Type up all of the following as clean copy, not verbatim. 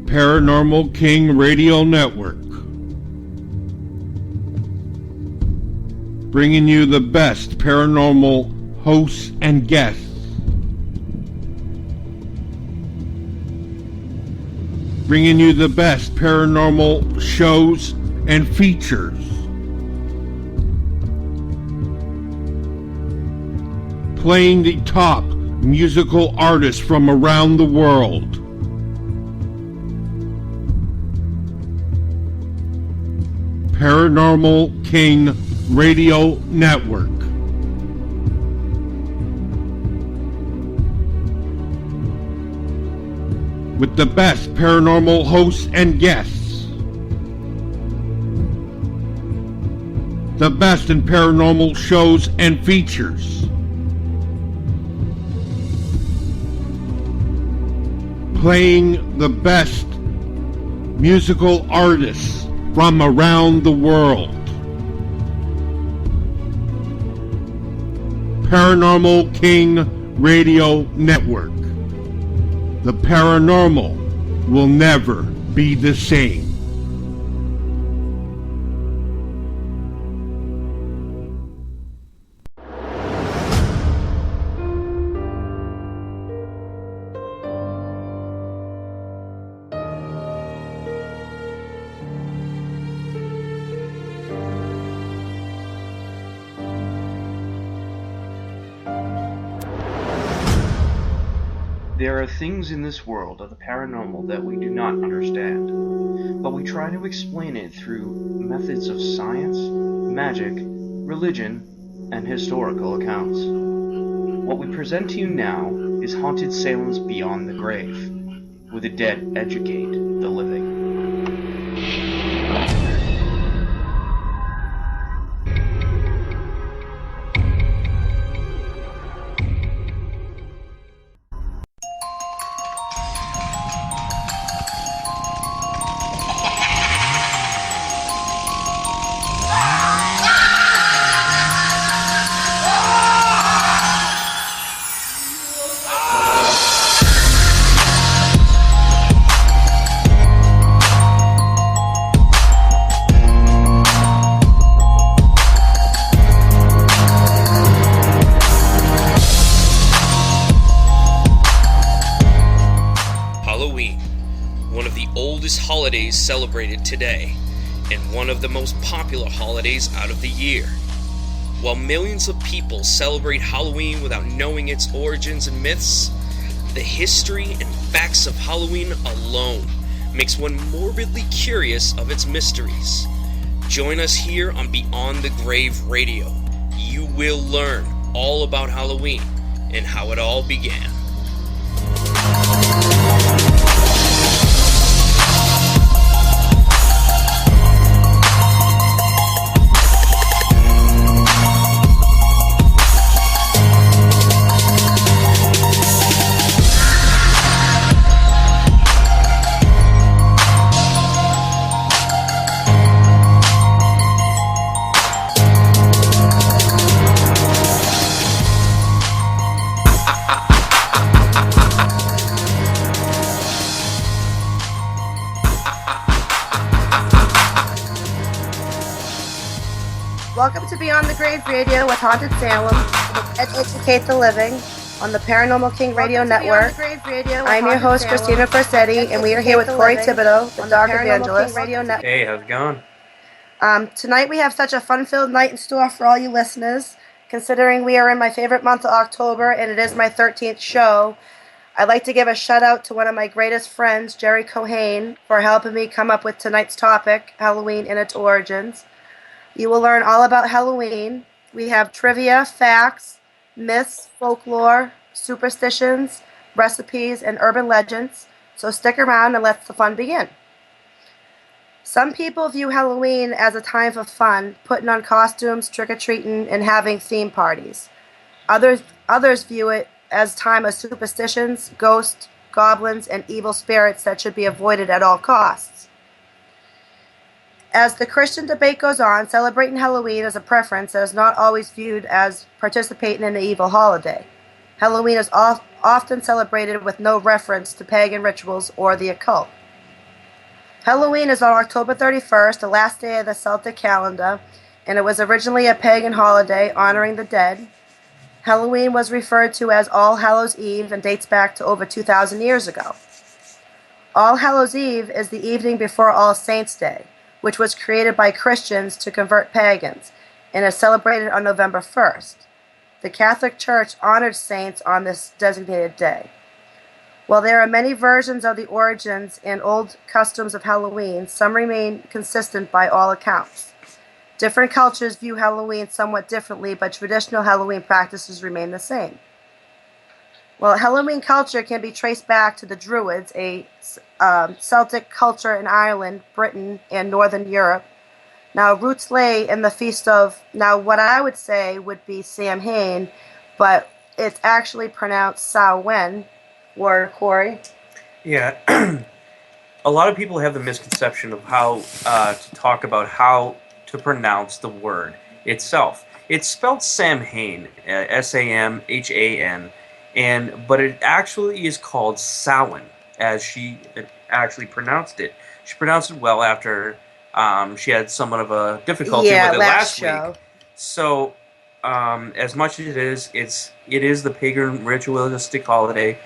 Paranormal King Radio Network, bringing you the best paranormal hosts and guests. Bringing you the best paranormal shows and features. Playing the top musical artists from around the world. Paranormal King Radio Network. With the best paranormal hosts and guests. The best in paranormal shows and features. Playing the best musical artists from around the world. Paranormal King Radio Network. The paranormal will never be the same. There are things in this world of the paranormal that we do not understand, but we try to explain it through methods of science, magic, religion, and historical accounts. What we present to you now is Haunted Salem's Beyond the Grave, where the dead educate the living. Holidays celebrated today, and one of the most popular holidays out of the year. While millions of people celebrate Halloween without knowing its origins and myths, the history and facts of Halloween alone makes one morbidly curious of its mysteries. Join us here on Beyond the Grave Radio. You will learn all about Halloween and how it all began. Welcome to Beyond the Grave Radio with Haunted Salem, and educate the living on the Paranormal King Radio Network. I'm your host, Christina Forsetti, and we are here with Corey Thibodeau, the Dark Evangelist. Hey, how's it going? Tonight we have such a fun-filled night in store for all you listeners. Considering we are in my favorite month of October, and it is my 13th show, I'd like to give a shout-out to one of my greatest friends, Jerry Cohane, for helping me come up with tonight's topic, Halloween and its origins. You will learn all about Halloween. We have trivia, facts, myths, folklore, superstitions, recipes, and urban legends. So stick around and let the fun begin. Some people view Halloween as a time for fun, putting on costumes, trick-or-treating, and having theme parties. Others view it as time of superstitions, ghosts, goblins, and evil spirits that should be avoided at all costs. As the Christian debate goes on, celebrating Halloween is a preference that is not always viewed as participating in the evil holiday. Halloween is often celebrated with no reference to pagan rituals or the occult. Halloween is on October 31st, the last day of the Celtic calendar, and it was originally a pagan holiday honoring the dead. Halloween was referred to as All Hallows Eve and dates back to over 2,000 years ago. All Hallows Eve is the evening before All Saints' Day, which was created by Christians to convert pagans, and is celebrated on November 1st. The Catholic Church honored saints on this designated day. While there are many versions of the origins and old customs of Halloween, some remain consistent by all accounts. Different cultures view Halloween somewhat differently, but traditional Halloween practices remain the same. Well, Halloween culture can be traced back to the Druids, a Celtic culture in Ireland, Britain, and Northern Europe. Now, roots lay in the feast of, now what I would say would be Samhain, but it's actually pronounced Samhain, or Corey. Yeah, a lot of people have the misconception of how to talk about how to pronounce the word itself. It's spelled Samhain, S-A-M-H-A-N, but it actually is called Samhain, as she actually pronounced it. She pronounced it well after she had somewhat of a difficulty with it last week. So, as much as it is the pagan ritualistic holiday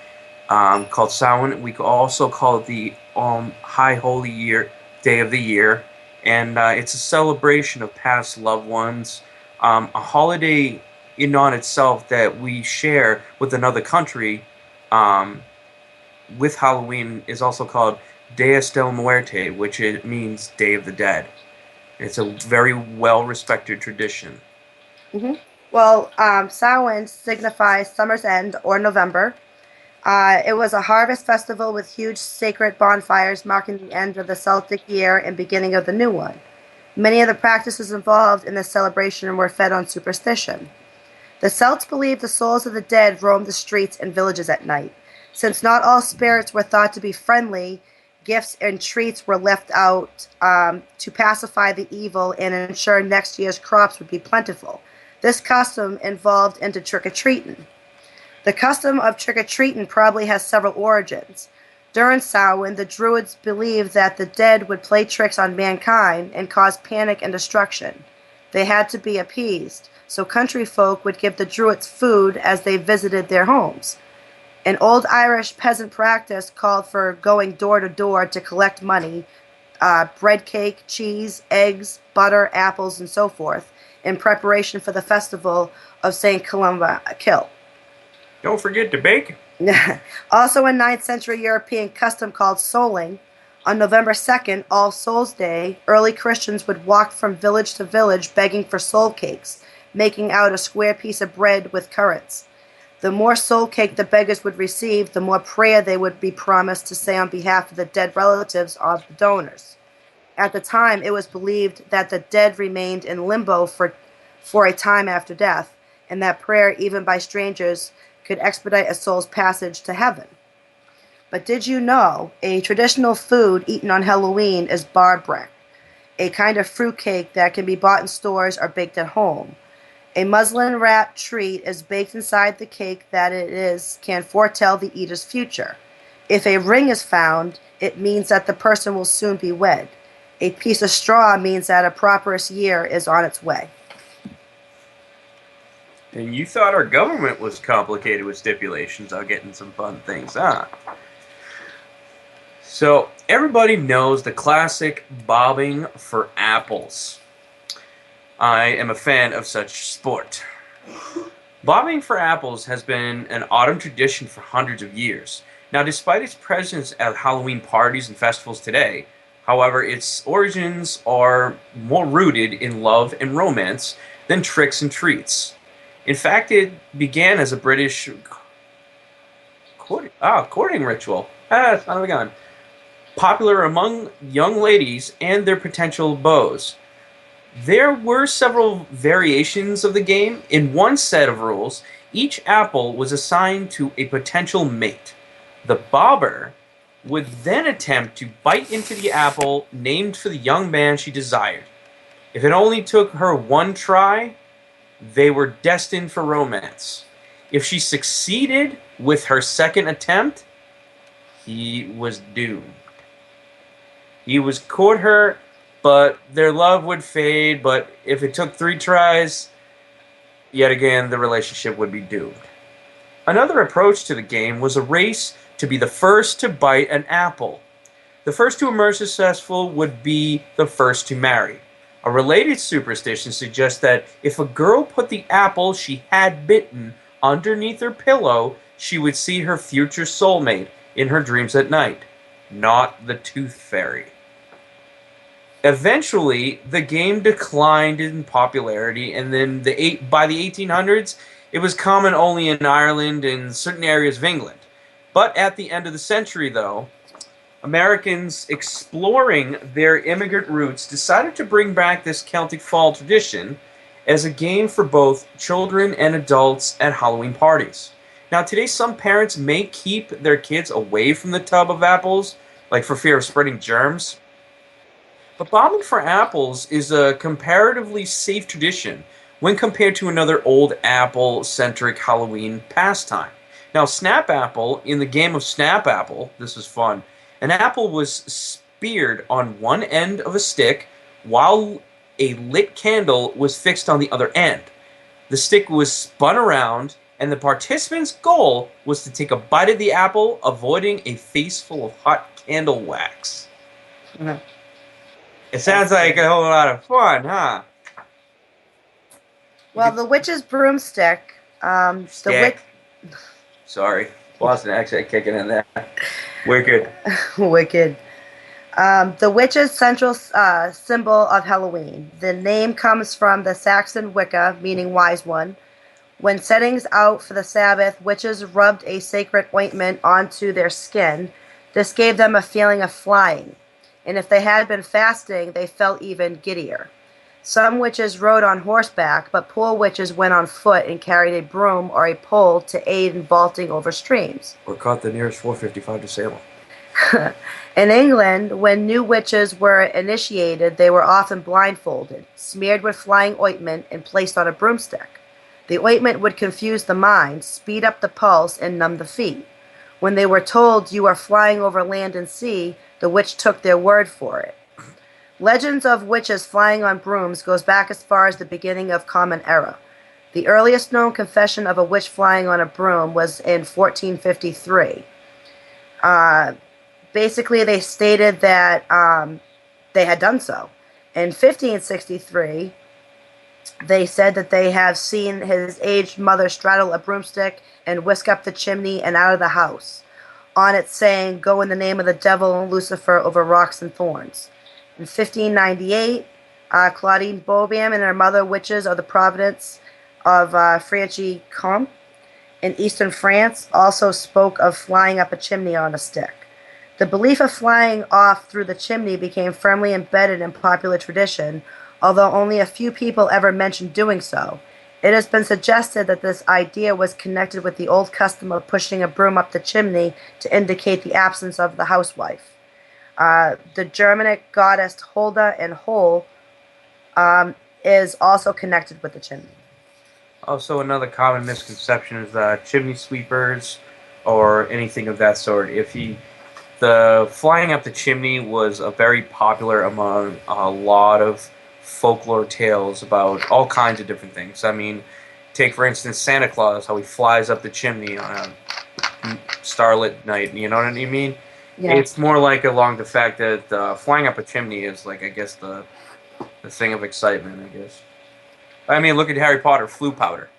called Samhain. We also call it the High Holy Year Day of the Year, and it's a celebration of past loved ones. A holiday in and on itself that we share with another country with Halloween is also called Dias del Muerte, which it means Day of the Dead. It's a very well-respected tradition. Mm-hmm. Well, Samhain signifies summer's end or November. It was a harvest festival with huge sacred bonfires marking the end of the Celtic year and beginning of the new one. Many of the practices involved in this celebration were fed on superstition. The Celts believed the souls of the dead roamed the streets and villages at night. Since not all spirits were thought to be friendly, gifts and treats were left out to pacify the evil and ensure next year's crops would be plentiful. This custom evolved into trick-or-treating. The custom of trick-or-treating probably has several origins. During Samhain, the Druids believed that the dead would play tricks on mankind and cause panic and destruction. They had to be appeased, so country folk would give the Druids food as they visited their homes. An old Irish peasant practice called for going door to door to collect money, bread cake, cheese, eggs, butter, apples, and so forth, in preparation for the festival of St. Kill. Don't forget to bake. Also a 9th century European custom called souling. On November 2nd, All Souls Day, early Christians would walk from village to village begging for soul cakes, making out a square piece of bread with currants. The more soul cake the beggars would receive, the more prayer they would be promised to say on behalf of the dead relatives of the donors. At the time, it was believed that the dead remained in limbo for a time after death, and that prayer, even by strangers, could expedite a soul's passage to heaven. But did you know a traditional food eaten on Halloween is barbrek, a kind of fruitcake that can be bought in stores or baked at home? A muslin-wrapped treat is baked inside the cake that can foretell the eater's future. If a ring is found, it means that the person will soon be wed. A piece of straw means that a prosperous year is on its way. And you thought our government was complicated with stipulations on getting some fun things, huh? So, everybody knows the classic bobbing for apples. I am a fan of such sport. Bobbing for apples has been an autumn tradition for hundreds of years. Now, despite its presence at Halloween parties and festivals today, however, its origins are more rooted in love and romance than tricks and treats. In fact, it began as a British courting ritual. Son of a gun. Popular among young ladies and their potential beaux. There were several variations of the game. In one set of rules, each apple was assigned to a potential mate. The bobber would then attempt to bite into the apple named for the young man she desired. If it only took her one try, they were destined for romance. If she succeeded with her second attempt, he was doomed. He was court her, but their love would fade. But if it took 3 tries, yet again, the relationship would be doomed. Another approach to the game was a race to be the first to bite an apple. The first to emerge successful would be the first to marry. A related superstition suggests that if a girl put the apple she had bitten underneath her pillow, she would see her future soulmate in her dreams at night, not the tooth fairy. Eventually, the game declined in popularity, and then by the 1800s, it was common only in Ireland and certain areas of England. But at the end of the century, though, Americans exploring their immigrant roots decided to bring back this Celtic fall tradition as a game for both children and adults at Halloween parties. Now, today, some parents may keep their kids away from the tub of apples, like for fear of spreading germs. But bobbing for apples is a comparatively safe tradition when compared to another old apple-centric Halloween pastime. Now, Snap Apple, in the game of Snap Apple, this is fun, an apple was speared on one end of a stick while a lit candle was fixed on the other end. The stick was spun around, and the participant's goal was to take a bite of the apple, avoiding a face full of hot candle wax. Mhm. It sounds like a whole lot of fun, huh? Well, the witch's broomstick. Stick. Sorry. Boston accent kicking in there. Wicked. Wicked. The witch's central symbol of Halloween. The name comes from the Saxon Wicca, meaning wise one. When setting out for the Sabbath, witches rubbed a sacred ointment onto their skin. This gave them a feeling of flying. And if they had been fasting, they felt even giddier. Some witches rode on horseback, but poor witches went on foot and carried a broom or a pole to aid in vaulting over streams. Or caught the nearest 455 to Salem. In England, when new witches were initiated, they were often blindfolded, smeared with flying ointment, and placed on a broomstick. The ointment would confuse the mind, speed up the pulse, and numb the feet. When they were told, "You are flying over land and sea," the witch took their word for it. Legends of witches flying on brooms goes back as far as the beginning of Common Era. The earliest known confession of a witch flying on a broom was in 1453. Basically, they stated that they had done so. In 1563, they said that they have seen his aged mother straddle a broomstick and whisk up the chimney and out of the house, on it saying, "Go in the name of the devil and Lucifer over rocks and thorns." In 1598, Claudine Beaubien and her mother, witches of the Providence of Franche-Comté in eastern France, also spoke of flying up a chimney on a stick. The belief of flying off through the chimney became firmly embedded in popular tradition, although only a few people ever mentioned doing so. It has been suggested that this idea was connected with the old custom of pushing a broom up the chimney to indicate the absence of the housewife. The Germanic goddess Holda and Hol is also connected with the chimney. Also, another common misconception is that chimney sweepers or anything of that sort. The flying up the chimney was very popular among a lot of folklore tales about all kinds of different things. I mean, take for instance Santa Claus, how he flies up the chimney on a starlit night. You know what I mean? Yeah. It's more like along the fact that flying up a chimney is like, I guess, the thing of excitement, I guess. I mean, look at Harry Potter, flue powder.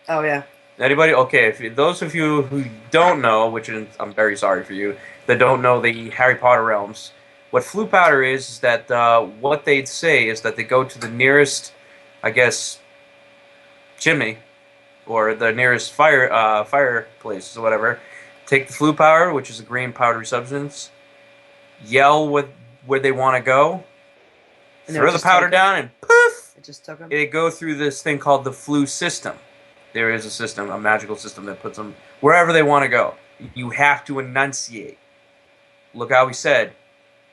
Oh, yeah. Anybody? Okay, those of you who don't know, which is, I'm very sorry for you, that don't know the Harry Potter realms, what flue powder is that what they'd say is that they go to the nearest, I guess, chimney, or the nearest fireplace or whatever, take the flue powder, which is a green powdery substance, yell where they want to go, And throw the powder down, and poof! It just took them. It go through this thing called the flue system. There is a system, a magical system that puts them wherever they want to go. You have to enunciate. Look how he said,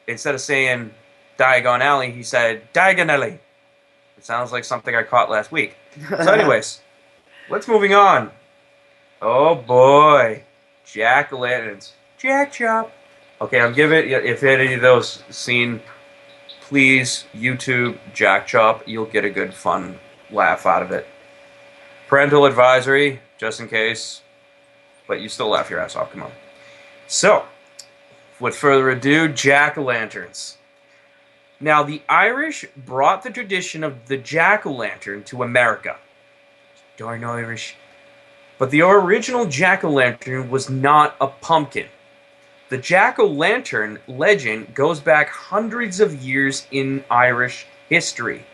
instead of saying Diagon Alley, he said Diagonally. It sounds like something I caught last week. So anyways, let's moving on. Oh boy. Jack-o'-lanterns. Jack Chop. Okay, I'm giving. If any of those seen, please YouTube Jack Chop. You'll get a good fun laugh out of it. Parental advisory, just in case, but you still laugh your ass off. Come on. So, with further ado, jack-o'-lanterns. Now, the Irish brought the tradition of the jack-o'-lantern to America. Darn Irish. But the original jack-o'-lantern was not a pumpkin. The jack-o'-lantern legend goes back hundreds of years in Irish history.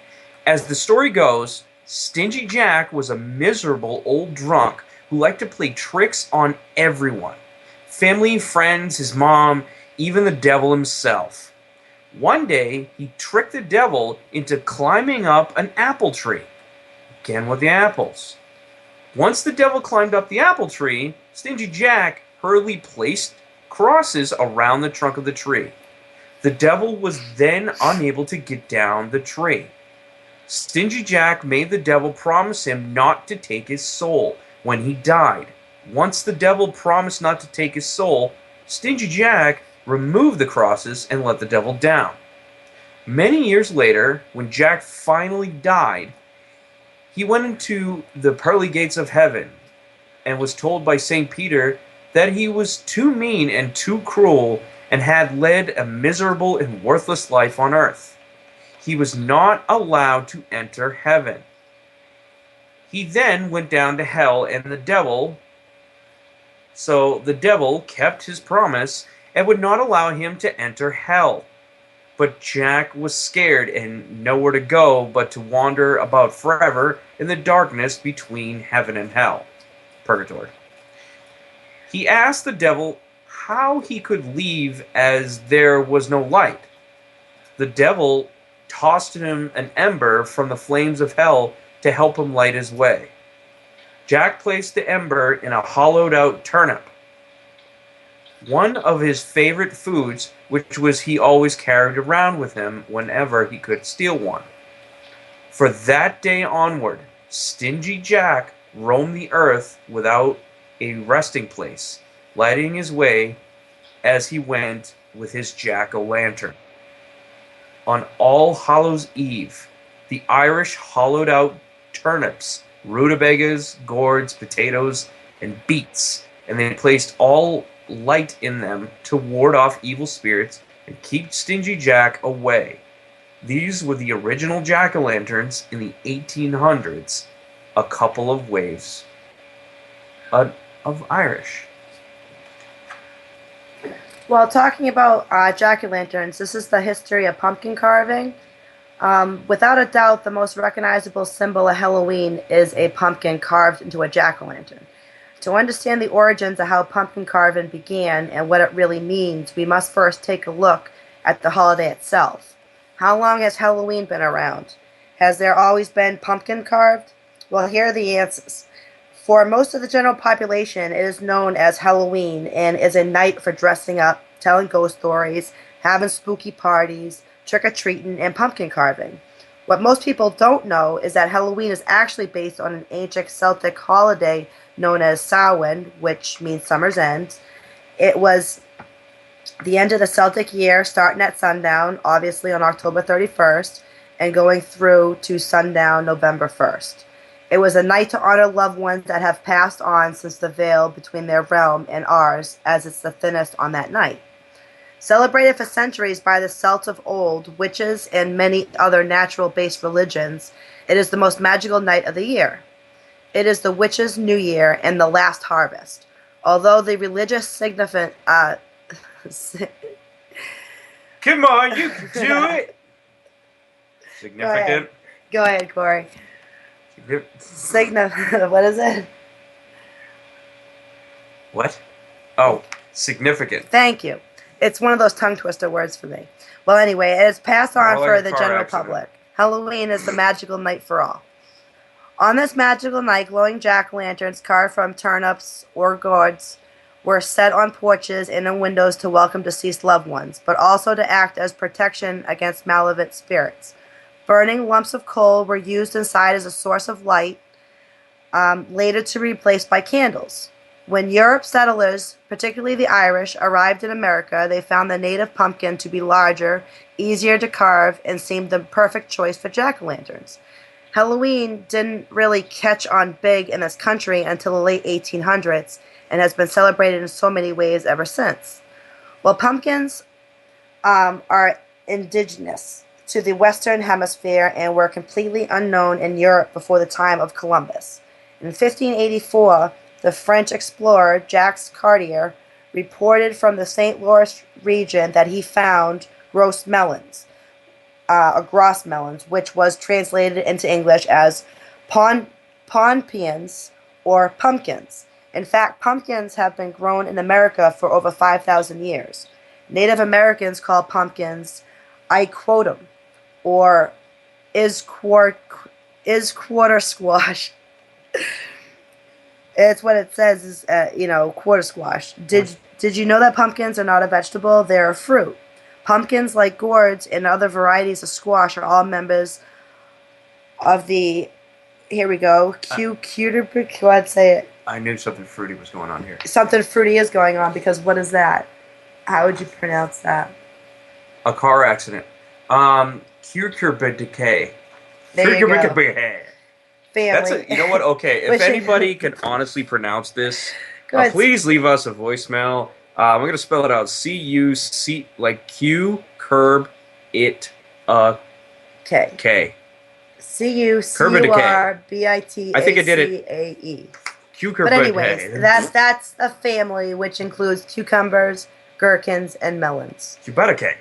As the story goes, Stingy Jack was a miserable old drunk who liked to play tricks on everyone. Family, friends, his mom, even the devil himself. One day, he tricked the devil into climbing up an apple tree. Again with the apples. Once the devil climbed up the apple tree, Stingy Jack hurriedly placed crosses around the trunk of the tree. The devil was then unable to get down the tree. Stingy Jack made the devil promise him not to take his soul when he died. Once the devil promised not to take his soul, Stingy Jack removed the crosses and let the devil down. Many years later, when Jack finally died, he went into the pearly gates of heaven and was told by St. Peter that he was too mean and too cruel and had led a miserable and worthless life on earth. He was not allowed to enter heaven. He then went down to hell and the devil kept his promise and would not allow him to enter hell. But Jack was scared and nowhere to go but to wander about forever in the darkness between heaven and hell, purgatory. He asked the devil how he could leave as there was no light. The devil tossed him an ember from the flames of hell to help him light his way. Jack placed the ember in a hollowed-out turnip, one of his favorite foods, which was he always carried around with him whenever he could steal one. For that day onward, Stingy Jack roamed the earth without a resting place, lighting his way as he went with his jack-o'-lantern. On All Hallows Eve, the Irish hollowed out turnips, rutabagas, gourds, potatoes, and beets, and they placed all light in them to ward off evil spirits and keep Stingy Jack away. These were the original jack-o'-lanterns in the 1800s, a couple of waves of Irish. While talking about jack-o'-lanterns, this is the history of pumpkin carving. Without a doubt, the most recognizable symbol of Halloween is a pumpkin carved into a jack-o'-lantern. To understand the origins of how pumpkin carving began and what it really means, we must first take a look at the holiday itself. How long has Halloween been around? Has there always been pumpkin carved? Well, here are the answers. For most of the general population, it is known as Halloween and is a night for dressing up, telling ghost stories, having spooky parties, trick-or-treating, and pumpkin carving. What most people don't know is that Halloween is actually based on an ancient Celtic holiday known as Samhain, which means summer's end. It was the end of the Celtic year, starting at sundown, obviously on October 31st, and going through to sundown November 1st. It was a night to honor loved ones that have passed on since the veil between their realm and ours, as it's the thinnest on that night. Celebrated for centuries by the Celts of old, witches, and many other natural-based religions, it is the most magical night of the year. It is the witches' new year and the last harvest. Although the religious significance... Come on, you can do it! Significant. Go ahead, Corey. What is it? What? Oh, significant. Thank you. It's one of those tongue twister words for me. Well, anyway, it is passed on for the general public. Halloween is the magical night for all. On this magical night, glowing jack-o'-lanterns carved from turnips or gourds were set on porches and in windows to welcome deceased loved ones, but also to act as protection against malevolent spirits. Burning lumps of coal were used inside as a source of light, later to be replaced by candles. When Europe settlers, particularly the Irish, arrived in America, they found the native pumpkin to be larger, easier to carve, and seemed the perfect choice for jack-o'-lanterns. Halloween didn't really catch on big in this country until the late 1800s and has been celebrated in so many ways ever since. While pumpkins are indigenous to the Western Hemisphere and were completely unknown in Europe before the time of Columbus. In 1584, the French explorer Jacques Cartier reported from the St. Louis region that he found gros melons, which was translated into English as ponpians or pumpkins. In fact, pumpkins have been grown in America for over 5,000 years. Native Americans call pumpkins iquotum or is quarter squash. It's what it says is, quarter squash. Did you know that pumpkins are not a vegetable? They're a fruit. Pumpkins, like gourds and other varieties of squash, are all members of the, here we go, cucurbit. Go ahead, say it. I knew something fruity was going on here. Something fruity is going on, because what is that? How would you pronounce that? A car accident. Cucurbitaceae. There you go. Family. You know what? Okay, if anybody can honestly pronounce this, please leave us a voicemail. I'm gonna spell it out. C-U-C, like Q curb it K. C-U-C-U-R-B-I-T-A-C-A-E. I think I did it. But anyways, that's a family which includes cucumbers, gherkins, and melons. Cubitaceae.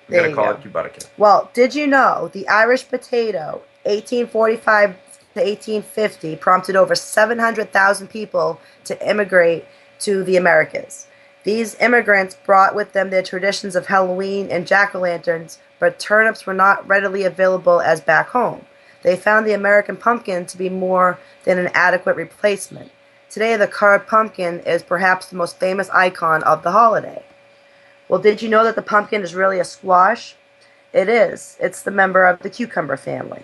I'm gonna call it Cubitaceae. Well, did you know the Irish potato, 1845 to 1850, prompted over 700,000 people to immigrate to the Americas? These immigrants brought with them their traditions of Halloween and jack-o'-lanterns, but turnips were not readily available as back home. They found the American pumpkin to be more than an adequate replacement. Today, the carved pumpkin is perhaps the most famous icon of the holiday. Well, did you know that the pumpkin is really a squash? It is. It's the member of the cucumber family.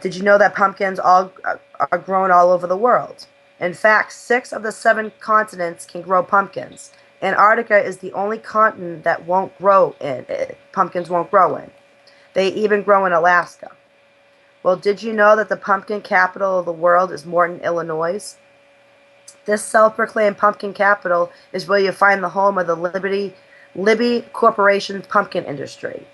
Did you know that pumpkins are grown all over the world? In fact, 6 of the 7 continents can grow pumpkins. Antarctica is the only continent that pumpkins won't grow in. They even grow in Alaska. Well, did you know that the pumpkin capital of the world is Morton, Illinois? This self-proclaimed pumpkin capital is where you find the home of the Libby Corporation's pumpkin industry.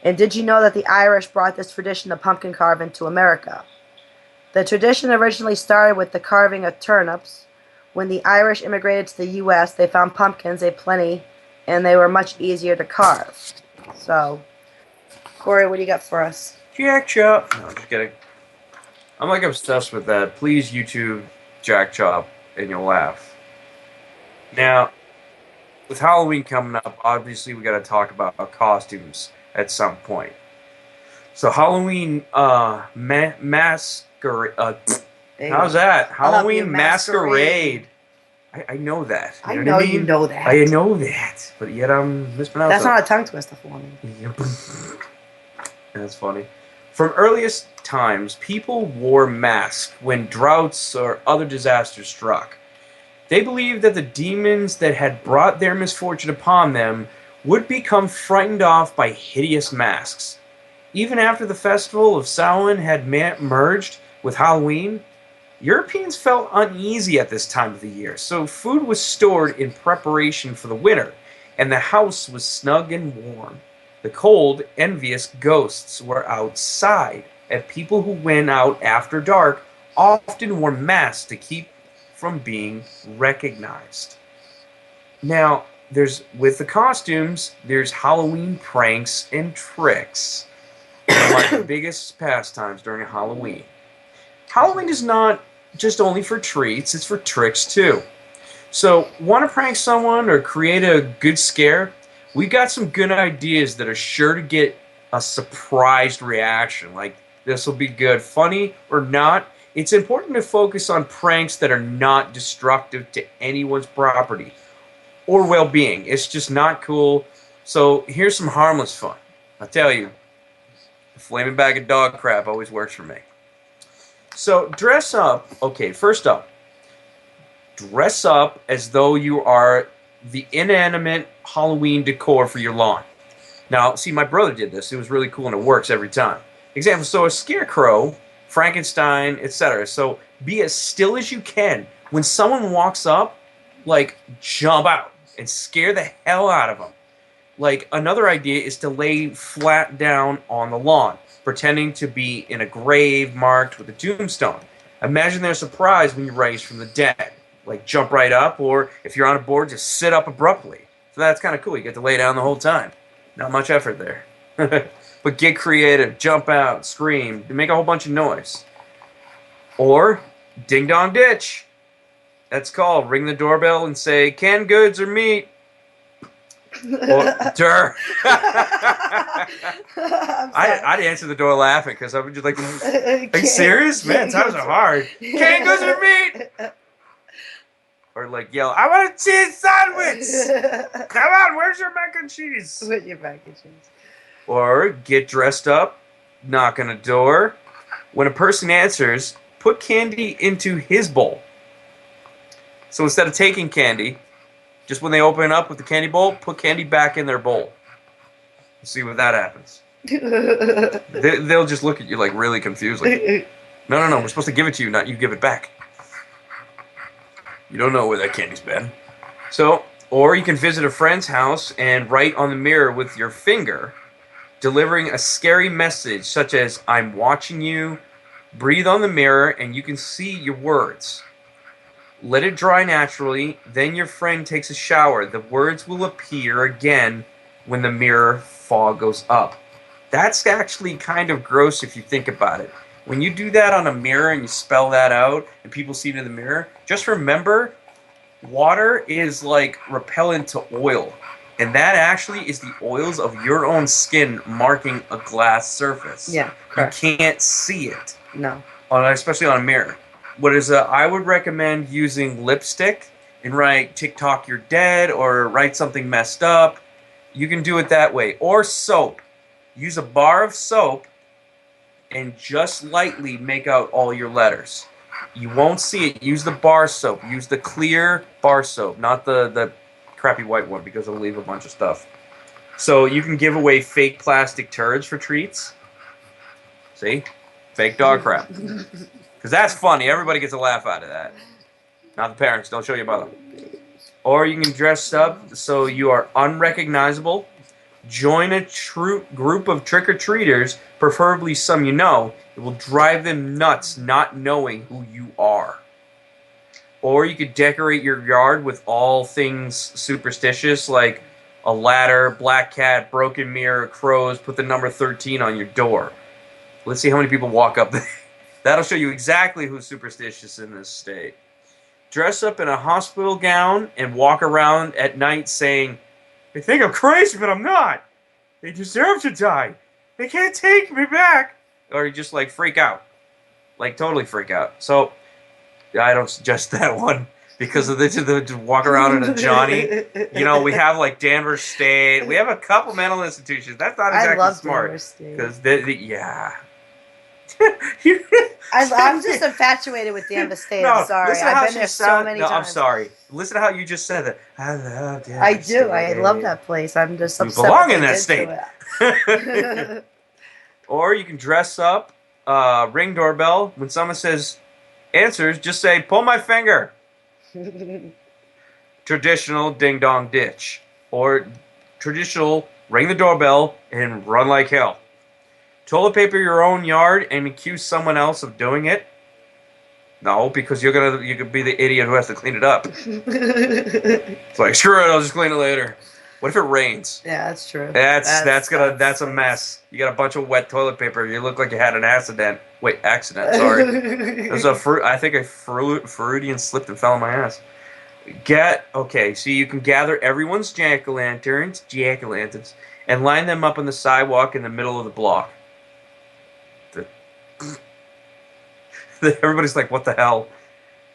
And did you know that the Irish brought this tradition of pumpkin carving to America? The tradition originally started with the carving of turnips. When the Irish immigrated to the U.S., they found pumpkins aplenty, and they were much easier to carve. So, Corey, what do you got for us? Jack Chop. No, just kidding. I'm like obsessed with that. Please YouTube Jack Chop, and you'll laugh. Now, with Halloween coming up, obviously we got to talk about costumes at some point. So Halloween masquerade. How's that? Halloween masquerade. I know that. I know you know that. I know that, but yet I'm mispronouncing. That's not a tongue twister for me. That's funny. From earliest times, people wore masks when droughts or other disasters struck. They believed that the demons that had brought their misfortune upon them would become frightened off by hideous masks. Even after the festival of Samhain had merged with Halloween, Europeans felt uneasy at this time of the year, so food was stored in preparation for the winter, and the house was snug and warm. The cold, envious ghosts were outside, and people who went out after dark often wore masks to keep from being recognized. Now, with the costumes, there's Halloween pranks and tricks. One of my biggest pastimes during Halloween. Halloween is not just only for treats, it's for tricks too. So, want to prank someone or create a good scare? We got some good ideas that are sure to get a surprised reaction. Like, this will be good. Funny or not, it's important to focus on pranks that are not destructive to anyone's property or well-being. It's just not cool. So, here's some harmless fun. I'll tell you, a flaming bag of dog crap always works for me. So, dress up. Okay, first up, dress up as though you are the inanimate Halloween decor for your lawn. Now, see, my brother did this. It was really cool, and it works every time. Example, so a scarecrow, Frankenstein, etc. So be as still as you can. When someone walks up, like, jump out and scare the hell out of them. Like, another idea is to lay flat down on the lawn, pretending to be in a grave marked with a tombstone. Imagine their surprise when you rise from the dead. Like, jump right up, or if you're on a board, just sit up abruptly. So that's kind of cool. You get to lay down the whole time. Not much effort there. But get creative, jump out, scream, make a whole bunch of noise. Or, ding dong ditch. That's called. Ring the doorbell and say, canned goods or meat. Or, I'd answer the door laughing because I would just like, are you serious? Man, times are hard. Canned goods or meat. Or like yell, I want a cheese sandwich! Come on, where's your mac and cheese? With your mac and cheese. Or get dressed up, knock on a door. When a person answers, put candy into his bowl. So instead of taking candy, just when they open up with the candy bowl, put candy back in their bowl. See what that happens. They'll just look at you like really confused. Like, no, we're supposed to give it to you, not you give it back. You don't know where that candy's been. So, or you can visit a friend's house and write on the mirror with your finger, delivering a scary message such as, I'm watching you. Breathe on the mirror and you can see your words. Let it dry naturally, then your friend takes a shower. The words will appear again when the mirror fog goes up. That's actually kind of gross if you think about it. When you do that on a mirror and you spell that out and people see it in the mirror, just remember, water is like repellent to oil. And that actually is the oils of your own skin marking a glass surface. Yeah, correct. You can't see it. No. Especially on a mirror. I would recommend using lipstick and write TikTok you're dead or write something messed up. You can do it that way. Or soap. Use a bar of soap and just lightly make out all your letters. You won't see it. Use the bar soap. Use the clear bar soap, not the crappy white one because it'll leave a bunch of stuff. So you can give away fake plastic turds for treats. See? Fake dog crap. Because that's funny. Everybody gets a laugh out of that. Not the parents. Don't show your mother. Or you can dress up so you are unrecognizable. Join a group of trick-or-treaters, preferably some you know. It will drive them nuts not knowing who you are. Or you could decorate your yard with all things superstitious, like a ladder, black cat, broken mirror, crows. Put the number 13 on your door. Let's see how many people walk up there. That'll show you exactly who's superstitious in this state. Dress up in a hospital gown and walk around at night saying, they think I'm crazy, but I'm not. They deserve to die. They can't take me back. Or you just like freak out. Like totally freak out. So I don't suggest that one because of the walk around in a Johnny. You know, we have like Danvers State. We have a couple mental institutions. That's not exactly I love smart. Danvers State. Because yeah. I'm just infatuated with Danvers State. No, I'm sorry. listen to how I've been she there sound- so many no, times. I'm sorry. Listen to how you just said that. I love Danvers I do. State. I love that place. I'm just You upset. belong what in they that did state. to it. Or you can dress up, ring doorbell. When someone says answers, just say, pull my finger. Traditional ding dong ditch. Or traditional ring the doorbell and run like hell. Toilet paper your own yard and accuse someone else of doing it? No, because you could be the idiot who has to clean it up. It's like, screw it, I'll just clean it later. What if it rains? Yeah, that's true. That's a mess. You got a bunch of wet toilet paper. You look like you had an accident. Wait, accident, sorry. There's I think a Freudian slipped and fell on my ass. So you can gather everyone's jack-o'-lanterns, and line them up on the sidewalk in the middle of the block. Everybody's like, what the hell?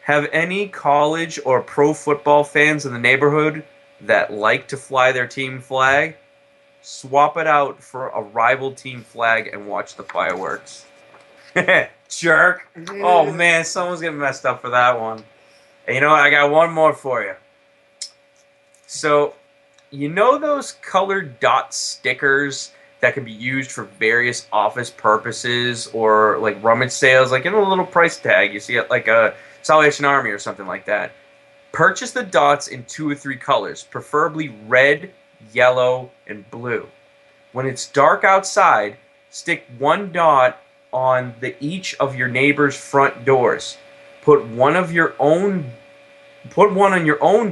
Have any college or pro football fans in the neighborhood that like to fly their team flag? Swap it out for a rival team flag and watch the fireworks. Jerk. Oh man, someone's getting messed up for that one. And you know what? I got one more for you. So, you know those colored dot stickers that can be used for various office purposes or like rummage sales, like in a little price tag you see it like a Salvation Army or something like that. Purchase the dots in 2 or 3 colors, preferably red, yellow, and blue. When it's dark outside, stick 1 dot on each of your neighbor's front doors. Put one on your own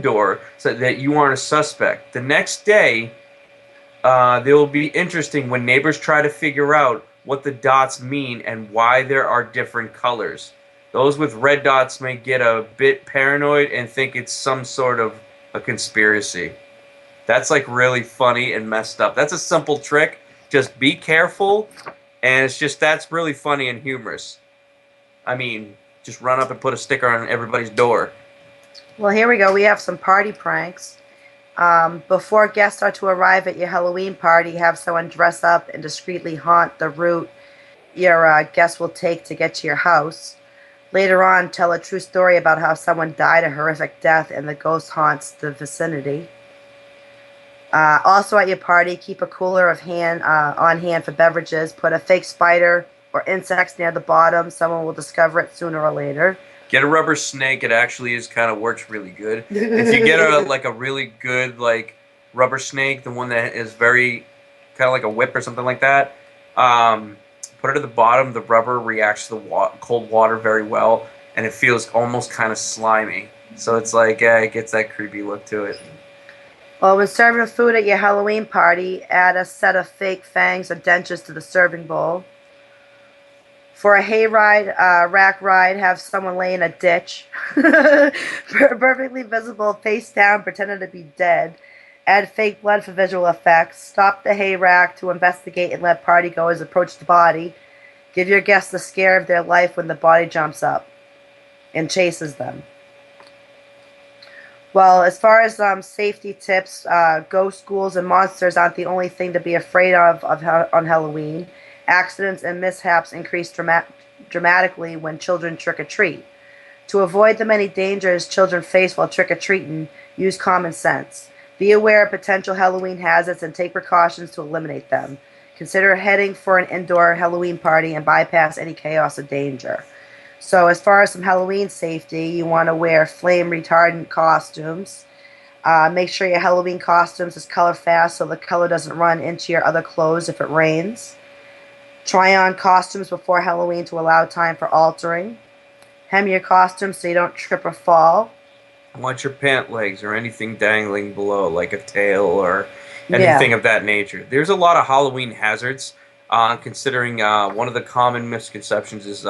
door so that you aren't a suspect. The next day, they will be interesting when neighbors try to figure out what the dots mean and why there are different colors. Those with red dots may get a bit paranoid and think it's some sort of a conspiracy. That's like really funny and messed up. That's a simple trick. Just be careful, and that's really funny and humorous. I mean, just run up and put a sticker on everybody's door. Well, here we go. We have some party pranks. Before guests are to arrive at your Halloween party, have someone dress up and discreetly haunt the route your guests will take to get to your house. Later on, tell a true story about how someone died a horrific death and the ghost haunts the vicinity. Also at your party, keep a cooler on hand for beverages. Put a fake spider or insects near the bottom. Someone will discover it sooner or later. Get a rubber snake. It actually works really good. If you get a really good like rubber snake, the one that is very kind of like a whip or something like that, put it at the bottom. The rubber reacts to the cold water very well, and it feels almost kind of slimy. So it's like it gets that creepy look to it. Well, when serving food at your Halloween party, add a set of fake fangs or dentures to the serving bowl. For a hayride, rack ride, have someone lay in a ditch, perfectly visible, face down, pretending to be dead. Add fake blood for visual effects. Stop the hay rack to investigate and let partygoers approach the body. Give your guests the scare of their life when the body jumps up and chases them. Well, as far as safety tips, ghosts, ghouls, and monsters aren't the only thing to be afraid of on Halloween. Accidents and mishaps increase dramatically when children trick-or-treat. To avoid the many dangers children face while trick-or-treating, use common sense. Be aware of potential Halloween hazards and take precautions to eliminate them. Consider heading for an indoor Halloween party and bypass any chaos or danger. So as far as some Halloween safety, you want to wear flame retardant costumes. Make sure your Halloween costumes is color fast so the color doesn't run into your other clothes if it rains. Try on costumes before Halloween to allow time for altering. Hem your costume so you don't trip or fall. Watch your pant legs or anything dangling below, like a tail or anything of that nature. There's a lot of Halloween hazards, considering one of the common misconceptions is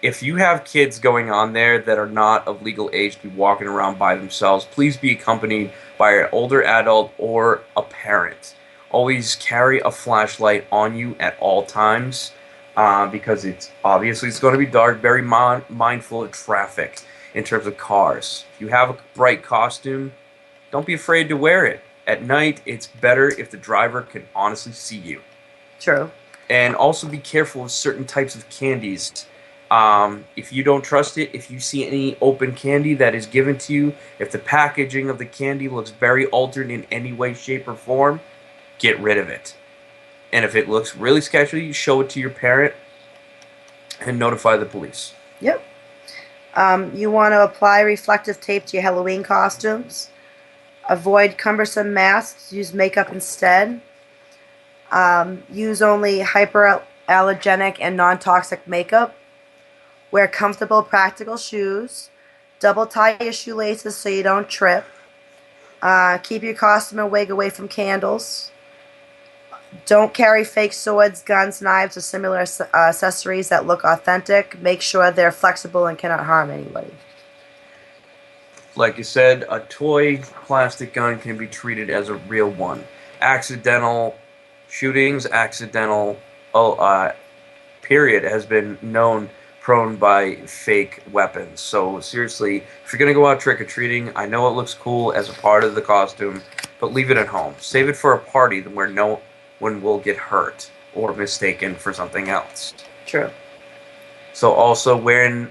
if you have kids going on there that are not of legal age to be walking around by themselves, please be accompanied by an older adult or a parent. Always carry a flashlight on you at all times because it's going to be dark. Very mindful of traffic in terms of cars. If you have a bright costume, don't be afraid to wear it. At night, it's better if the driver can honestly see you. True. And also be careful of certain types of candies. If you don't trust it, if you see any open candy that is given to you, if the packaging of the candy looks very altered in any way, shape, or form, get rid of it. And if it looks really sketchy, show it to your parent and notify the police. Yep. You want to apply reflective tape to your Halloween costumes. Avoid cumbersome masks. Use makeup instead. Use only hyperallergenic and non-toxic makeup. Wear comfortable, practical shoes. Double tie your shoelaces so you don't trip. Keep your costume and wig away from candles. Don't carry fake swords, guns, knives, or similar accessories that look authentic. Make sure they're flexible and cannot harm anybody. Like you said, a toy plastic gun can be treated as a real one. Accidental shootings, period, has been known prone by fake weapons. So seriously, if you're going to go out trick-or-treating, I know it looks cool as a part of the costume, but leave it at home. Save it for a party where no one will get hurt or mistaken for something else. True. So also wearing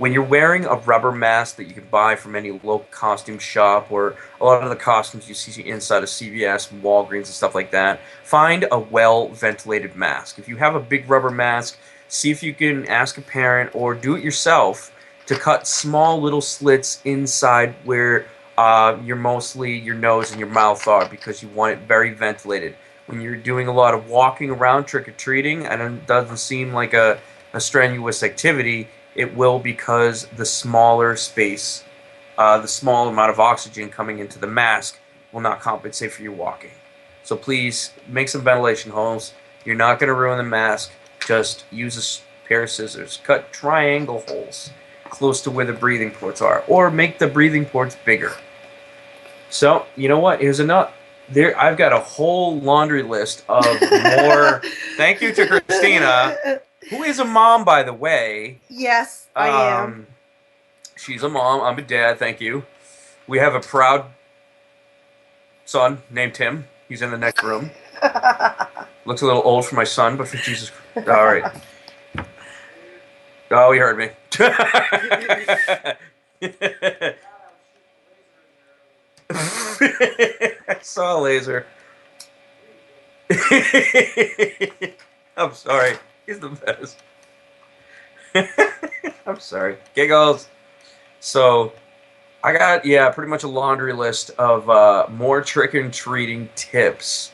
when you're wearing a rubber mask that you can buy from any local costume shop, or a lot of the costumes you see inside of CVS and Walgreens and stuff like that, find a well-ventilated mask. If you have a big rubber mask, see if you can ask a parent or do it yourself to cut small little slits inside where your nose and your mouth are, because you want it very ventilated. When you're doing a lot of walking around trick-or-treating, and it doesn't seem like a strenuous activity, it will, because the smaller space, the small amount of oxygen coming into the mask will not compensate for your walking. So please make some ventilation holes. You're not going to ruin the mask. Just use a pair of scissors. Cut triangle holes close to where the breathing ports are, or make the breathing ports bigger. So, you know what? Here's another. I've got a whole laundry list of more. Thank you to Christina, who is a mom, by the way. Yes, I am. She's a mom. I'm a dad. Thank you. We have a proud son named Tim. He's in the next room. Looks a little old for my son, but for Jesus Christ. All right. Oh, he heard me. I saw a laser. I'm sorry. He's the best. I'm sorry. Giggles. So, I got, pretty much a laundry list of more trick-and-treating tips.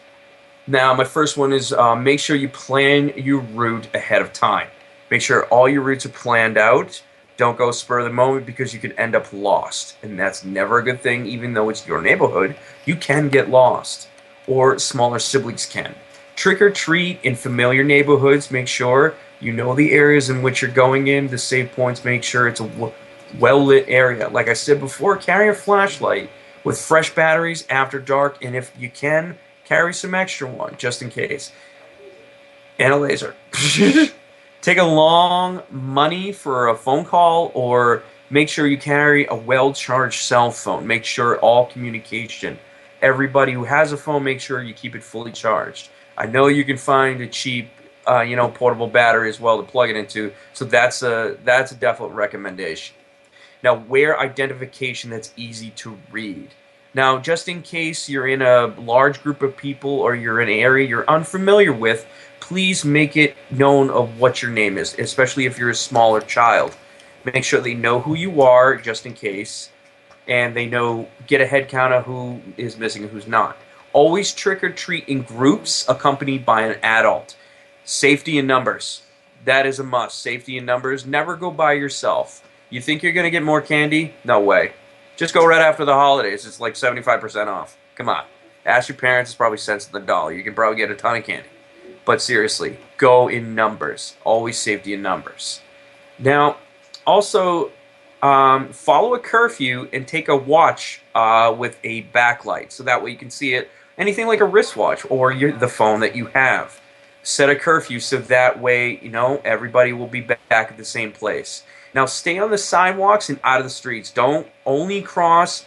Now, my first one is make sure you plan your route ahead of time. Make sure all your routes are planned out. Don't go spur of the moment, because you could end up lost. And that's never a good thing, even though it's your neighborhood. You can get lost. Or smaller siblings can. Trick or treat in familiar neighborhoods. Make sure you know the areas in which you're going in. The save points, make sure it's a well-lit area. Like I said before, carry a flashlight with fresh batteries after dark. And if you can, carry some extra one, just in case. And a laser. Take a long money for a phone call, or make sure you carry a well-charged cell phone. Make sure all communication. Everybody who has a phone, make sure you keep it fully charged. I know you can find a cheap, portable battery as well to plug it into, so that's a definite recommendation. Now, wear identification that's easy to read. Now, just in case you're in a large group of people, or you're in an area you're unfamiliar with, please make it known of what your name is, especially if you're a smaller child. Make sure they know who you are, just in case, and they get a head count of who is missing and who's not. Always trick or treat in groups, accompanied by an adult. Safety in numbers. That is a must. Safety in numbers. Never go by yourself. You think you're going to get more candy? No way. Just go right after the holidays. It's like 75% off. Come on. Ask your parents. It's probably cents on the dollar. You can probably get a ton of candy. But seriously, go in numbers. Always safety in numbers. Now, also, follow a curfew and take a watch with a backlight, so that way you can see it. Anything like a wristwatch or the phone that you have. Set a curfew so that way, everybody will be back at the same place. Now, stay on the sidewalks and out of the streets. Don't only cross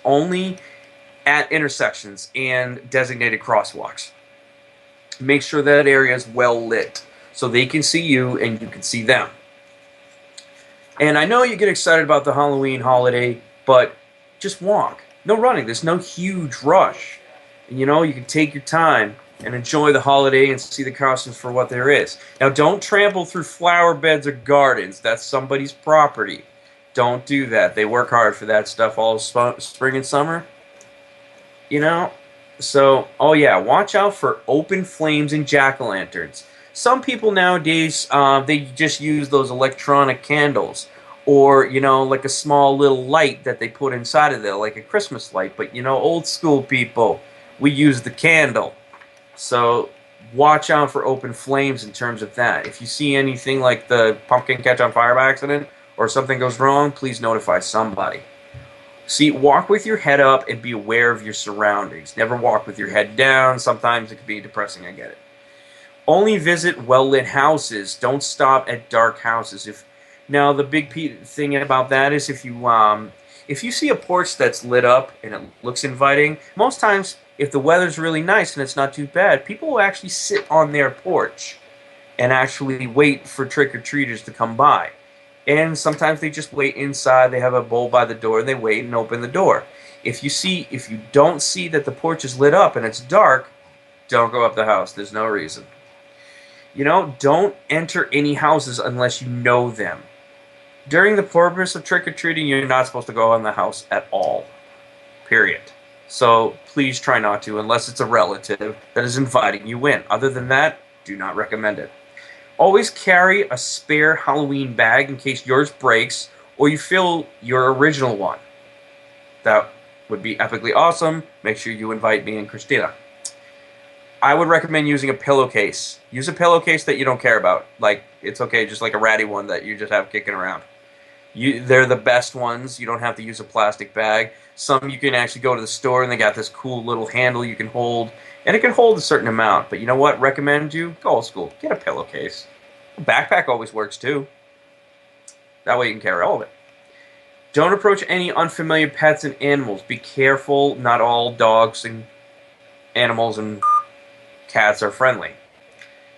at intersections and designated crosswalks. Make sure that area is well lit so they can see you and you can see them. And I know you get excited about the Halloween holiday, but just walk. No running. There's no huge rush. And you can take your time and enjoy the holiday and see the costumes for what there is. Now, don't trample through flower beds or gardens. That's somebody's property. Don't do that. They work hard for that stuff all spring and summer. So, watch out for open flames and jack-o'-lanterns. Some people nowadays, they just use those electronic candles. Or, like a small little light that they put inside of there, like a Christmas light. But, old school people, we use the candle. So, watch out for open flames in terms of that. If you see anything like the pumpkin catch on fire by accident, or something goes wrong, please notify somebody. See, walk with your head up and be aware of your surroundings. Never walk with your head down. Sometimes it can be depressing, I get it. Only visit well-lit houses. Don't stop at dark houses. Now, the big thing about that is if you see a porch that's lit up and it looks inviting, most times, if the weather's really nice and it's not too bad, people will actually sit on their porch and actually wait for trick-or-treaters to come by. And sometimes they just wait inside. They have a bowl by the door. They wait and open the door. If you don't see that the porch is lit up and it's dark, don't go up the house. There's no reason. Don't enter any houses unless you know them. During the purpose of trick-or-treating, you're not supposed to go in the house at all. Period. So please try not to, unless it's a relative that is inviting you in. Other than that, do not recommend it. Always carry a spare Halloween bag in case yours breaks or you fill your original one. That would be epically awesome. Make sure you invite me and Christina. I would recommend using a pillowcase. Use a pillowcase that you don't care about. Like, it's okay, just like a ratty one that you just have kicking around. They're the best ones. You don't have to use a plastic bag. Some you can actually go to the store and they got this cool little handle you can hold. And it can hold a certain amount. But you know what? Recommend you go old school. Get a pillowcase. A backpack always works too. That way you can carry all of it. Don't approach any unfamiliar pets and animals. Be careful. Not all dogs and animals and cats are friendly.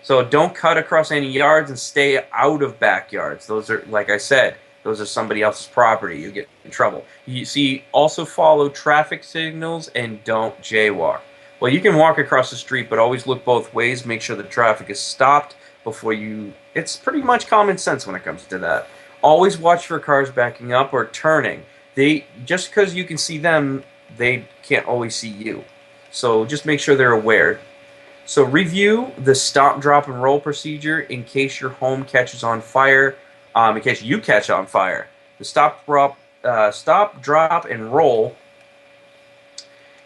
So don't cut across any yards and stay out of backyards. Those are, like I said, those are somebody else's property. You get in trouble. You see, also follow traffic signals and don't jaywalk. Well, you can walk across the street, but always look both ways. Make sure the traffic is stopped before you... It's pretty much common sense when it comes to that. Always watch for cars backing up or turning. Just because you can see them, they can't always see you. So just make sure they're aware. So review the stop, drop, and roll procedure in case your home catches on fire. In case you catch on fire. The stop, drop, and roll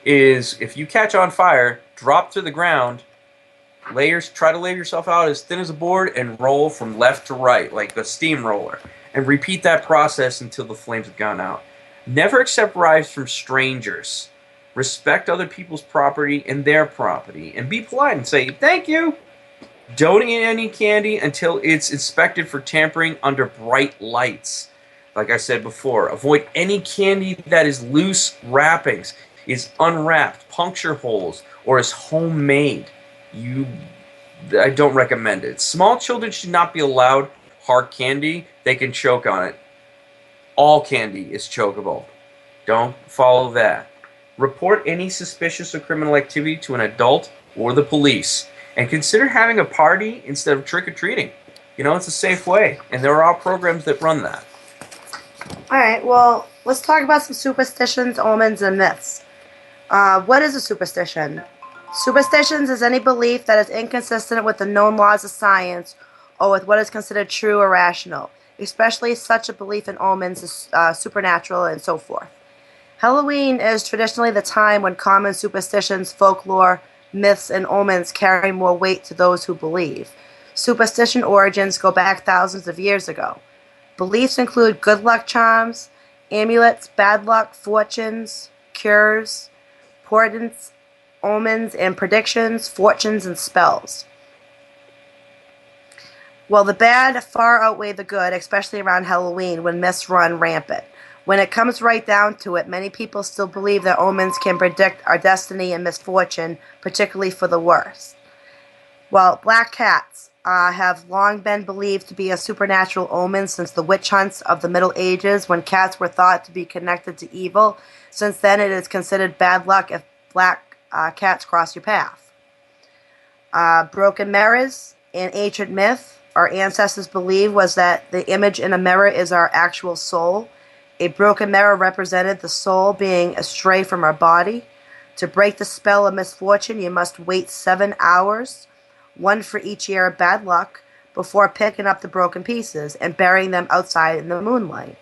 is if you catch on fire, drop to the ground, try to lay yourself out as thin as a board, and roll from left to right like a steamroller. And repeat that process until the flames have gone out. Never accept rides from strangers. Respect other people's property and their property. And be polite and say, thank you. Don't eat any candy until it's inspected for tampering under bright lights. Like I said before, avoid any candy that is loose wrappings, is unwrapped, puncture holes, or is homemade. I don't recommend it. Small children should not be allowed hard candy. They can choke on it. All candy is chokeable. Don't follow that. Report any suspicious or criminal activity to an adult or the police. And consider having a party instead of trick-or-treating. It's a safe way. And there are programs that run that. Alright, well, let's talk about some superstitions, omens, and myths. What is a superstition? Superstitions is any belief that is inconsistent with the known laws of science or with what is considered true or rational. Especially such a belief in omens is supernatural and so forth. Halloween is traditionally the time when common superstitions, folklore, myths, and omens carry more weight to those who believe. Superstition origins go back thousands of years ago. Beliefs include good luck charms, amulets, bad luck, fortunes, cures, portents, omens, and predictions, fortunes, and spells. Well, the bad far outweigh the good, especially around Halloween when myths run rampant. When it comes right down to it, many people still believe that omens can predict our destiny and misfortune, particularly for the worst. Well, black cats have long been believed to be a supernatural omen since the witch hunts of the Middle Ages, when cats were thought to be connected to evil. Since then, it is considered bad luck if black cats cross your path. Broken mirrors, an ancient myth our ancestors believed was that the image in a mirror is our actual soul. A broken mirror represented the soul being astray from our body. To break the spell of misfortune, you must wait 7 hours, one for each year of bad luck, before picking up the broken pieces and burying them outside in the moonlight.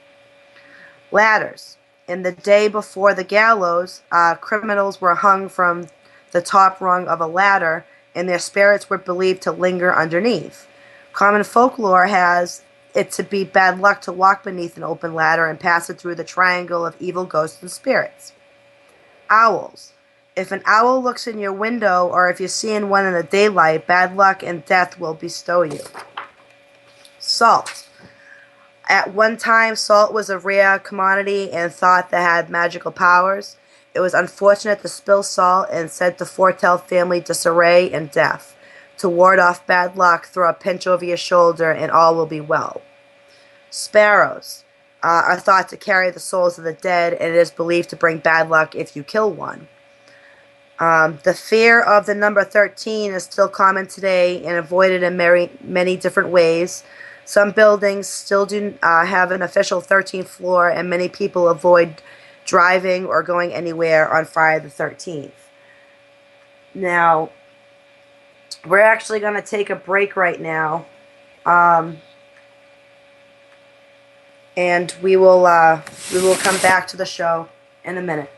Ladders. In the day before the gallows, criminals were hung from the top rung of a ladder, and their spirits were believed to linger underneath. Common folklore has it to be bad luck to walk beneath an open ladder and pass it through the triangle of evil ghosts and spirits. Owls. If an owl looks in your window, or if you're seeing one in the daylight, bad luck and death will bestow you. Salt. At one time, salt was a rare commodity and thought that had magical powers. It was unfortunate to spill salt and said to foretell family disarray and death. To ward off bad luck, throw a pinch over your shoulder and all will be well. Sparrows are thought to carry the souls of the dead, and it is believed to bring bad luck if you kill one. The fear of the number 13 is still common today and avoided in many different ways. Some buildings still do have an official 13th floor, and many people avoid driving or going anywhere on Friday the 13th. Now, we're actually going to take a break right now. And we will come back to the show in a minute.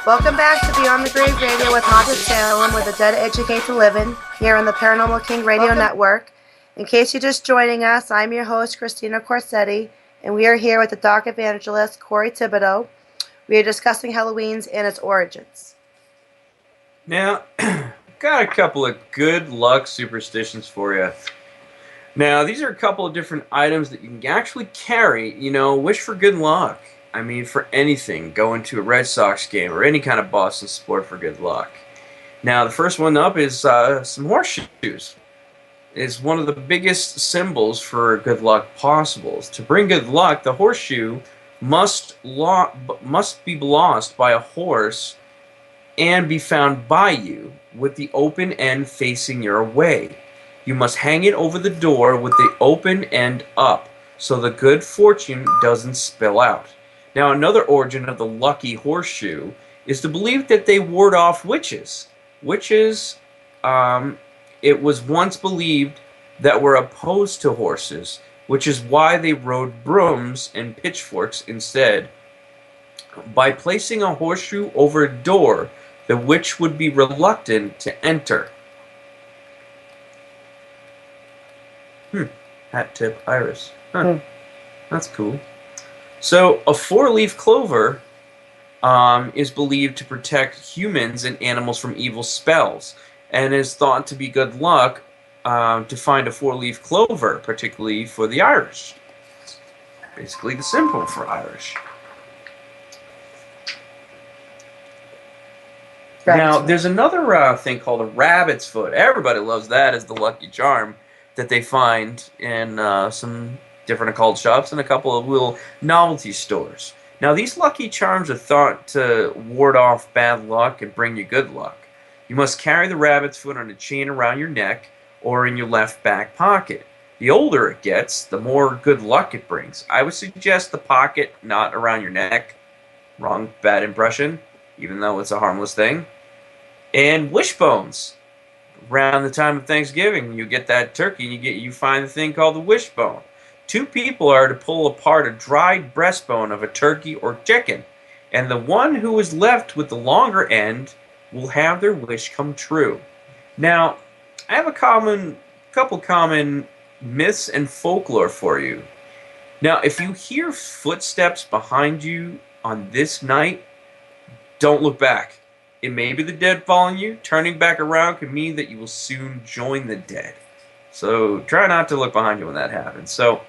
Welcome back to Beyond the Grave Radio with Haunted Salem, where the dead educate the living, here on the Paranormal King Radio Network. In case you're just joining us, I'm your host, Christina Corsetti, and we are here with the Doc Evangelist, Corey Thibodeau. We are discussing Halloween's and its origins. Now, got a couple of good luck superstitions for you. Now, these are a couple of different items that you can actually carry, wish for good luck. I mean, for anything, going to a Red Sox game or any kind of Boston sport for good luck. Now, the first one up is some horseshoes. It's one of the biggest symbols for good luck possible. To bring good luck, the horseshoe must be lost by a horse and be found by you with the open end facing your way. You must hang it over the door with the open end up so the good fortune doesn't spill out. Now, another origin of the lucky horseshoe is the belief that they ward off witches. Witches, it was once believed that were opposed to horses, which is why they rode brooms and pitchforks instead. By placing a horseshoe over a door, the witch would be reluctant to enter. Hat tip iris. That's cool. So, a four-leaf clover is believed to protect humans and animals from evil spells, and is thought to be good luck to find a four-leaf clover, particularly for the Irish. Basically the symbol for Irish. Now, there's another thing called a rabbit's foot. Everybody loves that as the lucky charm that they find in some different occult shops and a couple of little novelty stores. Now, these lucky charms are thought to ward off bad luck and bring you good luck. You must carry the rabbit's foot on a chain around your neck or in your left back pocket. The older it gets, the more good luck it brings. I would suggest the pocket, not around your neck. Wrong, bad impression, even though it's a harmless thing. And wishbones. Around the time of Thanksgiving, you get that turkey, and you find the thing called the wishbone. 2 people are to pull apart a dried breastbone of a turkey or chicken, and the one who is left with the longer end will have their wish come true. Now, I have a couple common myths and folklore for you. Now, if you hear footsteps behind you on this night, don't look back. It may be the dead following you. Turning back around could mean that you will soon join the dead. So try not to look behind you when that happens. So,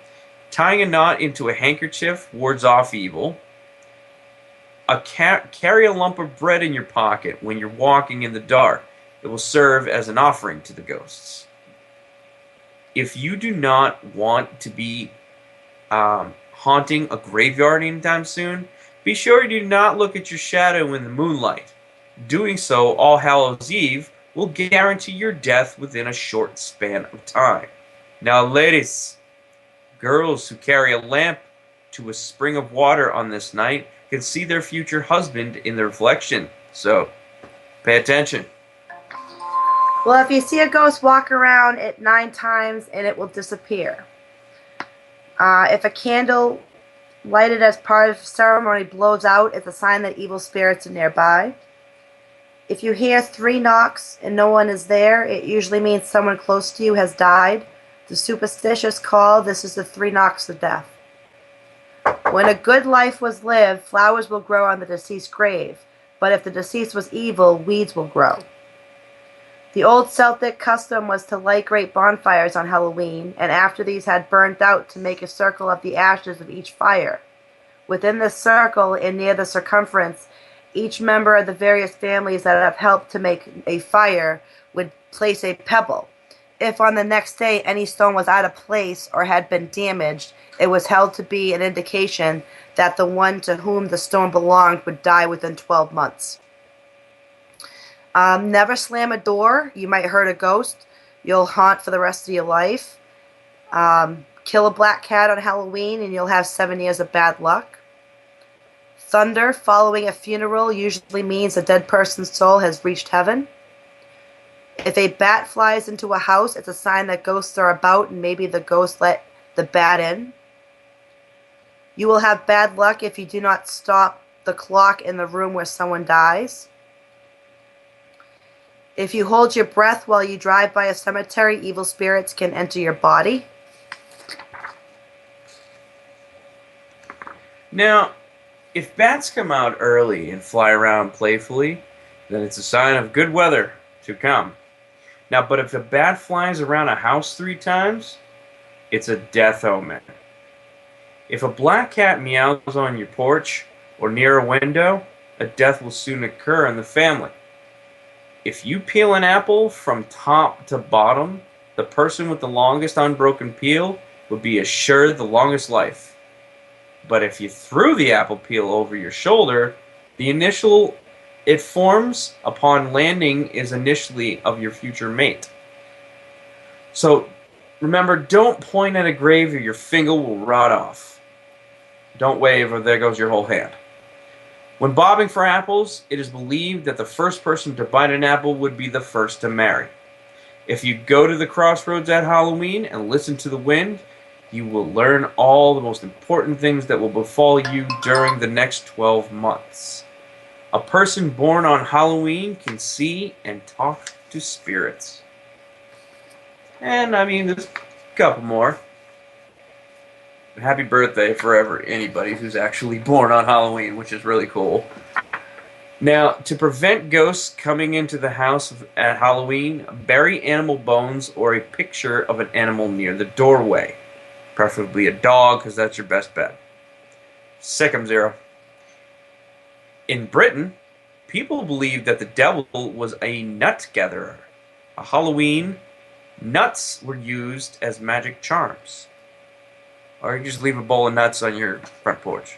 tying a knot into a handkerchief wards off evil. Carry a lump of bread in your pocket when you're walking in the dark. It will serve as an offering to the ghosts. If you do not want to be haunting a graveyard anytime soon, be sure you do not look at your shadow in the moonlight. Doing so, All Hallows Eve will guarantee your death within a short span of time. Now, ladies, girls who carry a lamp to a spring of water on this night can see their future husband in the reflection. So, pay attention. Well, if you see a ghost, walk around it 9 times and it will disappear. If a candle lighted as part of the ceremony blows out, it's a sign that evil spirits are nearby. If you hear 3 knocks and no one is there, it usually means someone close to you has died. The superstitious call this is the 3 knocks of death. When a good life was lived, flowers will grow on the deceased's grave, but if the deceased was evil, weeds will grow. The old Celtic custom was to light great bonfires on Halloween, and after these had burnt out, to make a circle of the ashes of each fire. Within this circle and near the circumference, each member of the various families that have helped to make a fire would place a pebble. If on the next day any stone was out of place or had been damaged, it was held to be an indication that the one to whom the stone belonged would die within 12 months. Never slam a door. You might hurt a ghost. You'll haunt for the rest of your life. Kill a black cat on Halloween and you'll have 7 years of bad luck. Thunder following a funeral usually means a dead person's soul has reached heaven. If a bat flies into a house, it's a sign that ghosts are about and maybe the ghost let the bat in. You will have bad luck if you do not stop the clock in the room where someone dies. If you hold your breath while you drive by a cemetery, evil spirits can enter your body. Now, if bats come out early and fly around playfully, then it's a sign of good weather to come. Now, but if a bat flies around a house 3 times, it's a death omen. If a black cat meows on your porch or near a window, a death will soon occur in the family. If you peel an apple from top to bottom, the person with the longest unbroken peel will be assured the longest life. But if you threw the apple peel over your shoulder, the initial it forms upon landing is initially of your future mate. So remember, don't point at a grave or your finger will rot off. Don't wave or there goes your whole hand. When bobbing for apples, it is believed that the first person to bite an apple would be the first to marry. If you go to the crossroads at Halloween and listen to the wind, You will learn all the most important things that will befall you during the next 12 months. A person born on Halloween can see and talk to spirits. And I mean, there's a couple more. Happy birthday forever, anybody who's actually born on Halloween, which is really cool. Now, to prevent ghosts coming into the house at Halloween, bury animal bones or a picture of an animal near the doorway. Preferably a dog, because that's your best bet. Second zero. In Britain, people believed that the devil was a nut gatherer. On Halloween, nuts were used as magic charms. Or you can just leave a bowl of nuts on your front porch.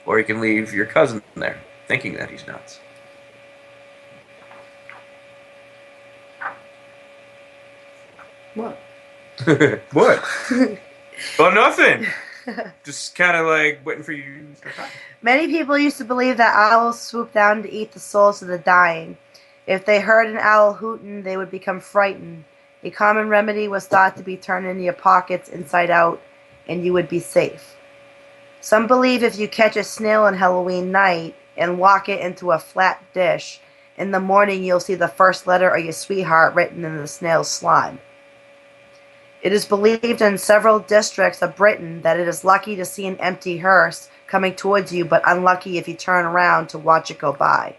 Or you can leave your cousin there, thinking that he's nuts. What? What? Well, nothing. Just kind of like waiting for you to start talking. Many people used to believe that owls swoop down to eat the souls of the dying. If they heard an owl hooting, they would become frightened. A common remedy was thought to be turning your pockets inside out, and you would be safe. Some believe if you catch a snail on Halloween night and walk it into a flat dish, in the morning you'll see the first letter of your sweetheart written in the snail's slime. It is believed in several districts of Britain that it is lucky to see an empty hearse coming towards you, but unlucky if you turn around to watch it go by.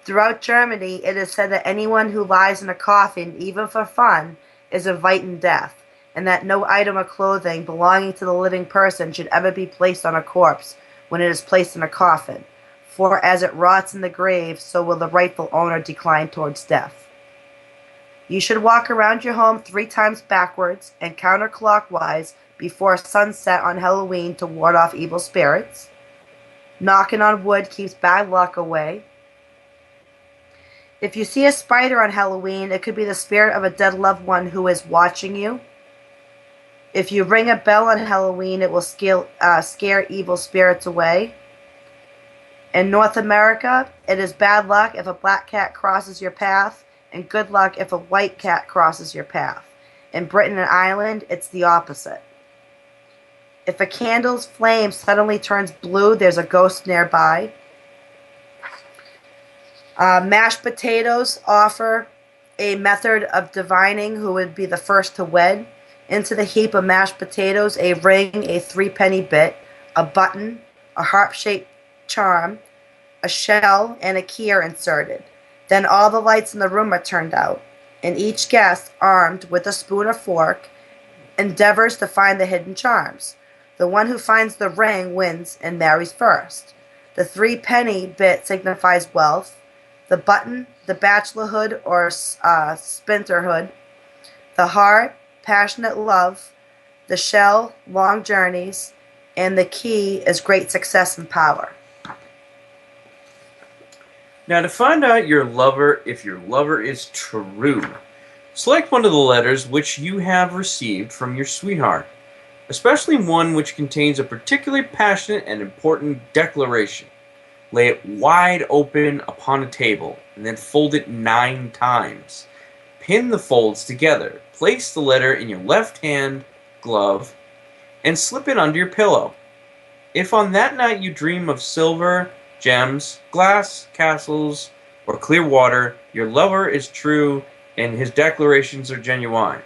Throughout Germany, it is said that anyone who lies in a coffin, even for fun, is inviting death, and that no item of clothing belonging to the living person should ever be placed on a corpse when it is placed in a coffin, for as it rots in the grave, so will the rightful owner decline towards death. You should walk around your home 3 times backwards and counterclockwise before sunset on Halloween to ward off evil spirits. Knocking on wood keeps bad luck away. If you see a spider on Halloween, it could be the spirit of a dead loved one who is watching you. If you ring a bell on Halloween, it will scare evil spirits away. In North America, it is bad luck if a black cat crosses your path, and good luck if a white cat crosses your path. In Britain and Ireland, it's the opposite. If a candle's flame suddenly turns blue, there's a ghost nearby. Mashed potatoes offer a method of divining who would be the first to wed. Into the heap of mashed potatoes, a ring, a 3-penny bit, a button, a heart-shaped charm, a shell, and a key are inserted. Then all the lights in the room are turned out, and each guest, armed with a spoon or fork, endeavors to find the hidden charms. The one who finds the ring wins and marries first. The 3-penny bit signifies wealth. The button, the bachelorhood or spinterhood. The heart, passionate love. The shell, long journeys. And the key is great success and power. Now, to find out if your lover is true, select one of the letters which you have received from your sweetheart, especially one which contains a particularly passionate and important declaration. Lay it wide open upon a table, and then fold it 9 times. Pin the folds together. Place the letter in your left hand glove, and slip it under your pillow. If on that night you dream of silver, gems, glass, castles, or clear water, your lover is true and his declarations are genuine.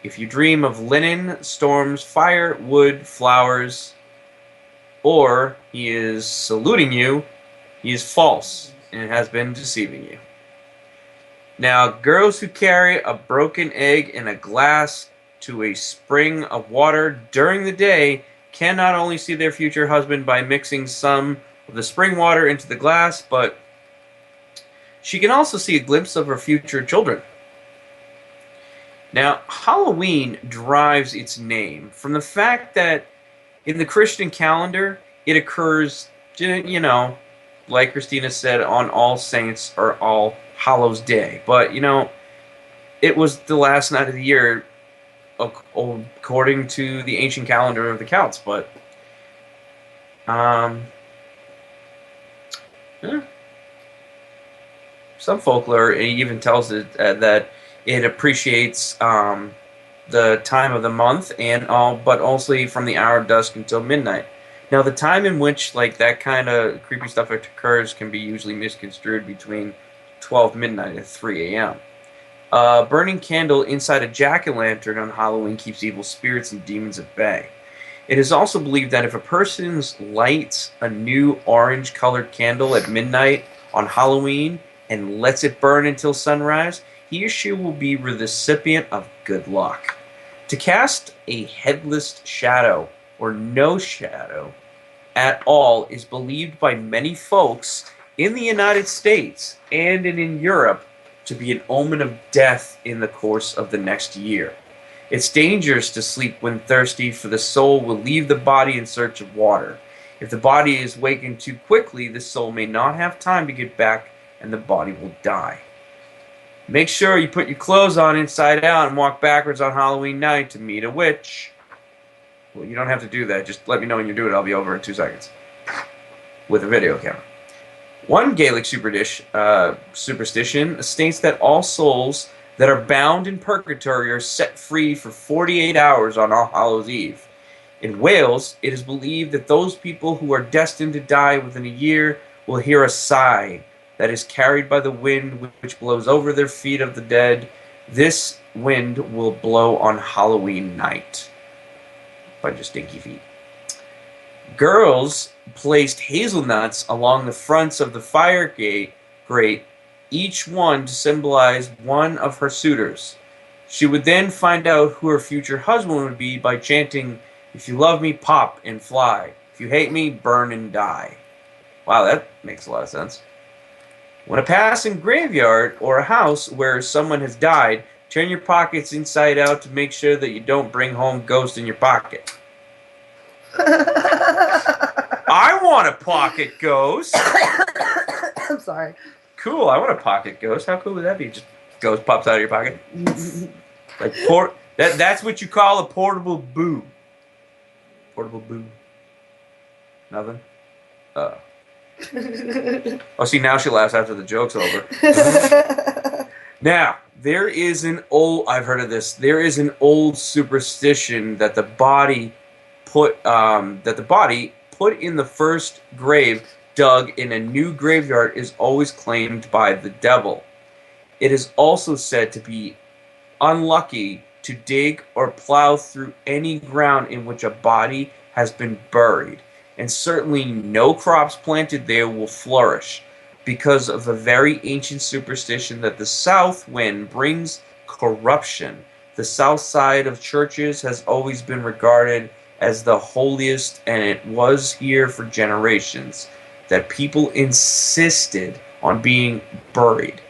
If you dream of linen, storms, fire, wood, flowers, or he is saluting you, he is false and has been deceiving you. Now, girls who carry a broken egg in a glass to a spring of water during the day can not only see their future husband by mixing some of the spring water into the glass, but she can also see a glimpse of her future children. Now, Halloween derives its name from the fact that in the Christian calendar, it occurs, like Christina said, on All Saints or All Hallows Day. But, it was the last night of the year according to the ancient calendar of the Celts. But, yeah. Some folklore even tells it that it appreciates the time of the month, and all, but also from the hour of dusk until midnight. Now, the time in which like that kind of creepy stuff occurs can be usually misconstrued between 12 midnight and 3 a.m. Burning candle inside a jack-o'-lantern on Halloween keeps evil spirits and demons at bay. It is also believed that if a person lights a new orange-colored candle at midnight on Halloween and lets it burn until sunrise, he or she will be the recipient of good luck. To cast a headless shadow, or no shadow at all, is believed by many folks in the United States and in Europe to be an omen of death in the course of the next year. It's dangerous to sleep when thirsty, for the soul will leave the body in search of water. If the body is wakened too quickly, the soul may not have time to get back, and the body will die. Make sure you put your clothes on inside out and walk backwards on Halloween night to meet a witch. Well, you don't have to do that. Just let me know when you do it. I'll be over in 2 seconds. With a video camera. One Gaelic superstition states that all souls that are bound in purgatory are set free for 48 hours on All Hallows Eve. In Wales, it is believed that those people who are destined to die within a year will hear a sigh that is carried by the wind which blows over their feet of the dead. This wind will blow on Halloween night. Bunch of stinky feet. Girls placed hazelnuts along the fronts of the fire grate, each one to symbolize one of her suitors. She would then find out who her future husband would be by chanting, "If you love me, pop and fly. If you hate me, burn and die." Wow, that makes a lot of sense. When a passing graveyard or a house where someone has died, turn your pockets inside out to make sure that you don't bring home ghosts in your pocket. I want a pocket ghost. I'm sorry. Cool, I want a pocket ghost. How cool would that be? Just ghost pops out of your pocket. Like that's what you call a portable boo. Portable boo. Nothing? Oh, see, now she laughs after the joke's over. Now, there is an old, I've heard of this, there is an old superstition that the body put in the first grave dug in a new graveyard is always claimed by the devil. It is also said to be unlucky to dig or plow through any ground in which a body has been buried, and certainly no crops planted there will flourish, because of a very ancient superstition that the south wind brings corruption. The south side of churches has always been regarded as the holiest, and it was here for generations that people insisted on being buried.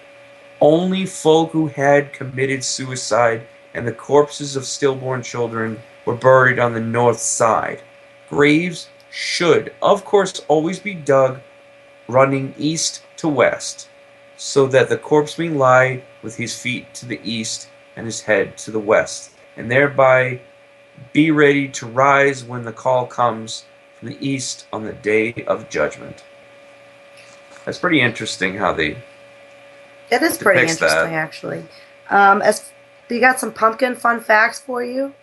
Only folk who had committed suicide and the corpses of stillborn children were buried on the north side. Graves should, of course, always be dug running east to west, so that the corpse may lie with his feet to the east and his head to the west, and thereby be ready to rise when the call comes from the east on the day of judgment. That's pretty interesting how they It is pretty depicts that. interesting, actually. As we got some pumpkin fun facts for you.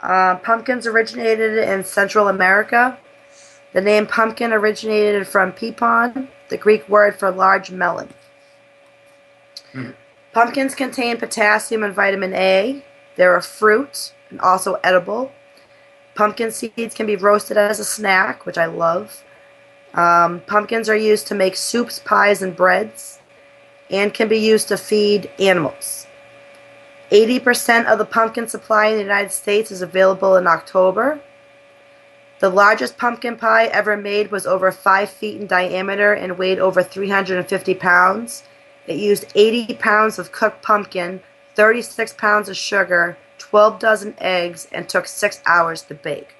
Pumpkins originated in Central America. The name pumpkin originated from peapon, the Greek word for large melon. Pumpkins contain potassium and vitamin A. They're a fruit and also edible. Pumpkin seeds can be roasted as a snack, which I love. Pumpkins are used to make soups, pies, and breads, and can be used to feed animals. 80% of the pumpkin supply in the United States is available in October. The largest pumpkin pie ever made was over 5 feet in diameter and weighed over 350 pounds. It used 80 pounds of cooked pumpkin, 36 pounds of sugar, 12 dozen eggs, and took 6 hours to bake.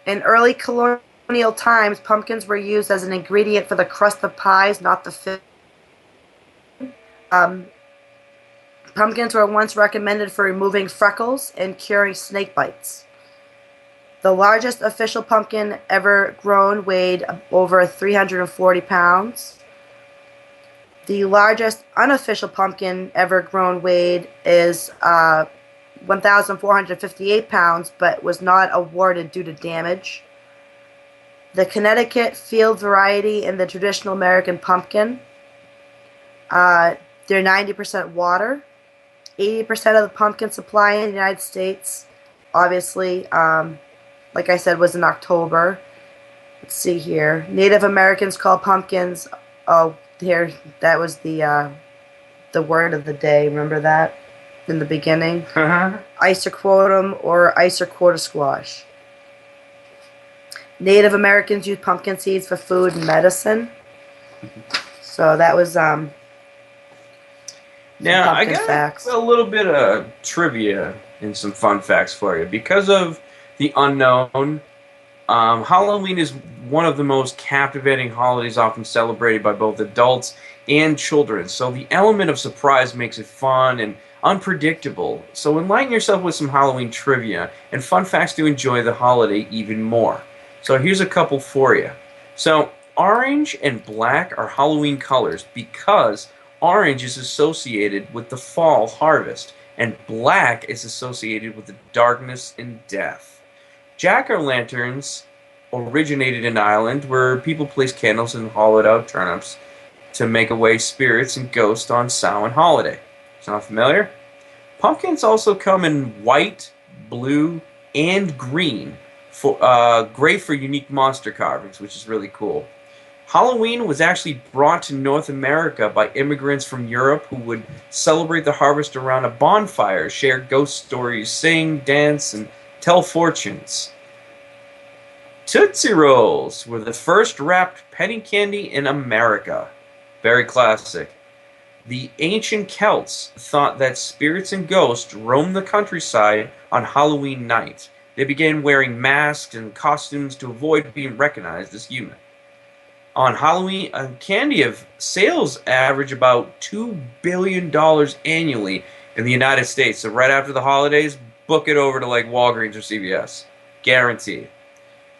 In early colonial times, pumpkins were used as an ingredient for the crust of pies, not the filling. Pumpkins were once recommended for removing freckles and curing snake bites. The largest official pumpkin ever grown weighed over 340 pounds. The largest unofficial pumpkin ever grown weighed is 1,458 pounds, but was not awarded due to damage. The Connecticut field variety and the traditional American pumpkin, they're 90% water. 80% of the pumpkin supply in the United States, obviously, like I said, was in October. Let's see here. Native Americans call pumpkins. Oh, here, that was the word of the day. Remember that in the beginning? Isoquotum or Isoquota squash. Native Americans use pumpkin seeds for food and medicine. So that was Now, I got facts. a little bit of trivia and some fun facts for you. Because of the unknown, Halloween is one of the most captivating holidays often celebrated by both adults and children. So the element of surprise makes it fun and unpredictable. So enlighten yourself with some Halloween trivia and fun facts to enjoy the holiday even more. So here's a couple for you. So orange and black are Halloween colors because orange is associated with the fall harvest, and black is associated with the darkness and death. Jack-o'-lanterns originated in Ireland, where people placed candles and hollowed out turnips to make away spirits and ghosts on Samhain holiday. Sound familiar? Pumpkins also come in white, blue, and green, great for unique monster carvings, which is really cool. Halloween was actually brought to North America by immigrants from Europe who would celebrate the harvest around a bonfire, share ghost stories, sing, dance, and tell fortunes. Tootsie Rolls were the first wrapped penny candy in America. Very classic. The ancient Celts thought that spirits and ghosts roamed the countryside on Halloween night. They began wearing masks and costumes to avoid being recognized as human. On Halloween, candy of sales average about $2 billion annually in the United States. So right after the holidays, book it over to like Walgreens or CVS. Guaranteed.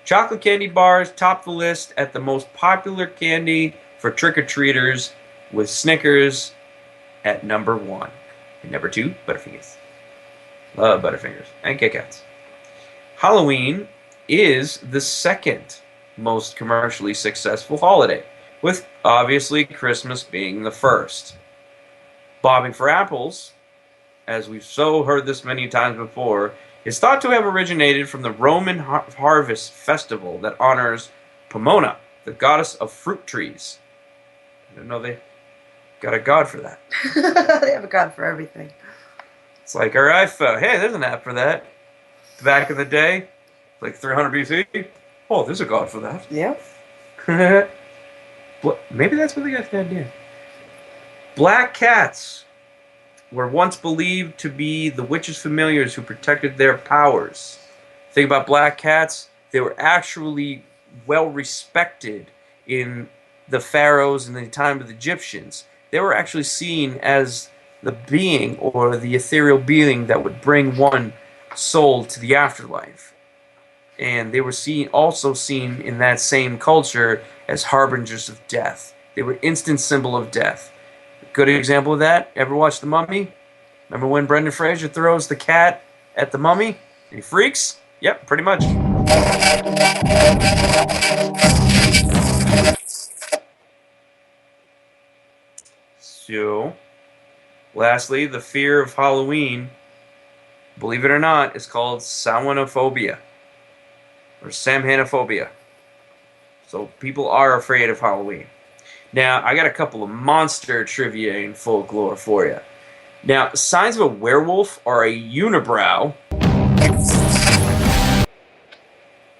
Chocolate candy bars top the list at the most popular candy for trick-or-treaters, with Snickers at number 1. And number 2, Butterfingers. Love Butterfingers. And Kit Kats. Halloween is the second most commercially successful holiday, with obviously Christmas being the first. Bobbing for apples, as we've so heard this many times before, is thought to have originated from the Roman harvest festival that honors Pomona, the goddess of fruit trees. I didn't know they got a god for that. They have a god for everything. It's like, all right, hey, there's an app for that. Back in the day, like 300 BC. Oh, there's a god for that. Yep. Well, maybe that's where they got the idea. Black cats were once believed to be the witches' familiars who protected their powers. Think about black cats. They were actually well respected in the pharaohs in the time of the Egyptians. They were actually seen as the being or the ethereal being that would bring one soul to the afterlife. And they were also seen in that same culture as harbingers of death. They were instant symbol of death. A good example of that, ever watch The Mummy? Remember when Brendan Fraser throws the cat at the mummy and he freaks? Yep, pretty much. So, lastly, the fear of Halloween, believe it or not, is called Samhainophobia. Or Samhainophobia. So people are afraid of Halloween. Now, I got a couple of monster trivia and folklore for you. Now, signs of a werewolf are a unibrow,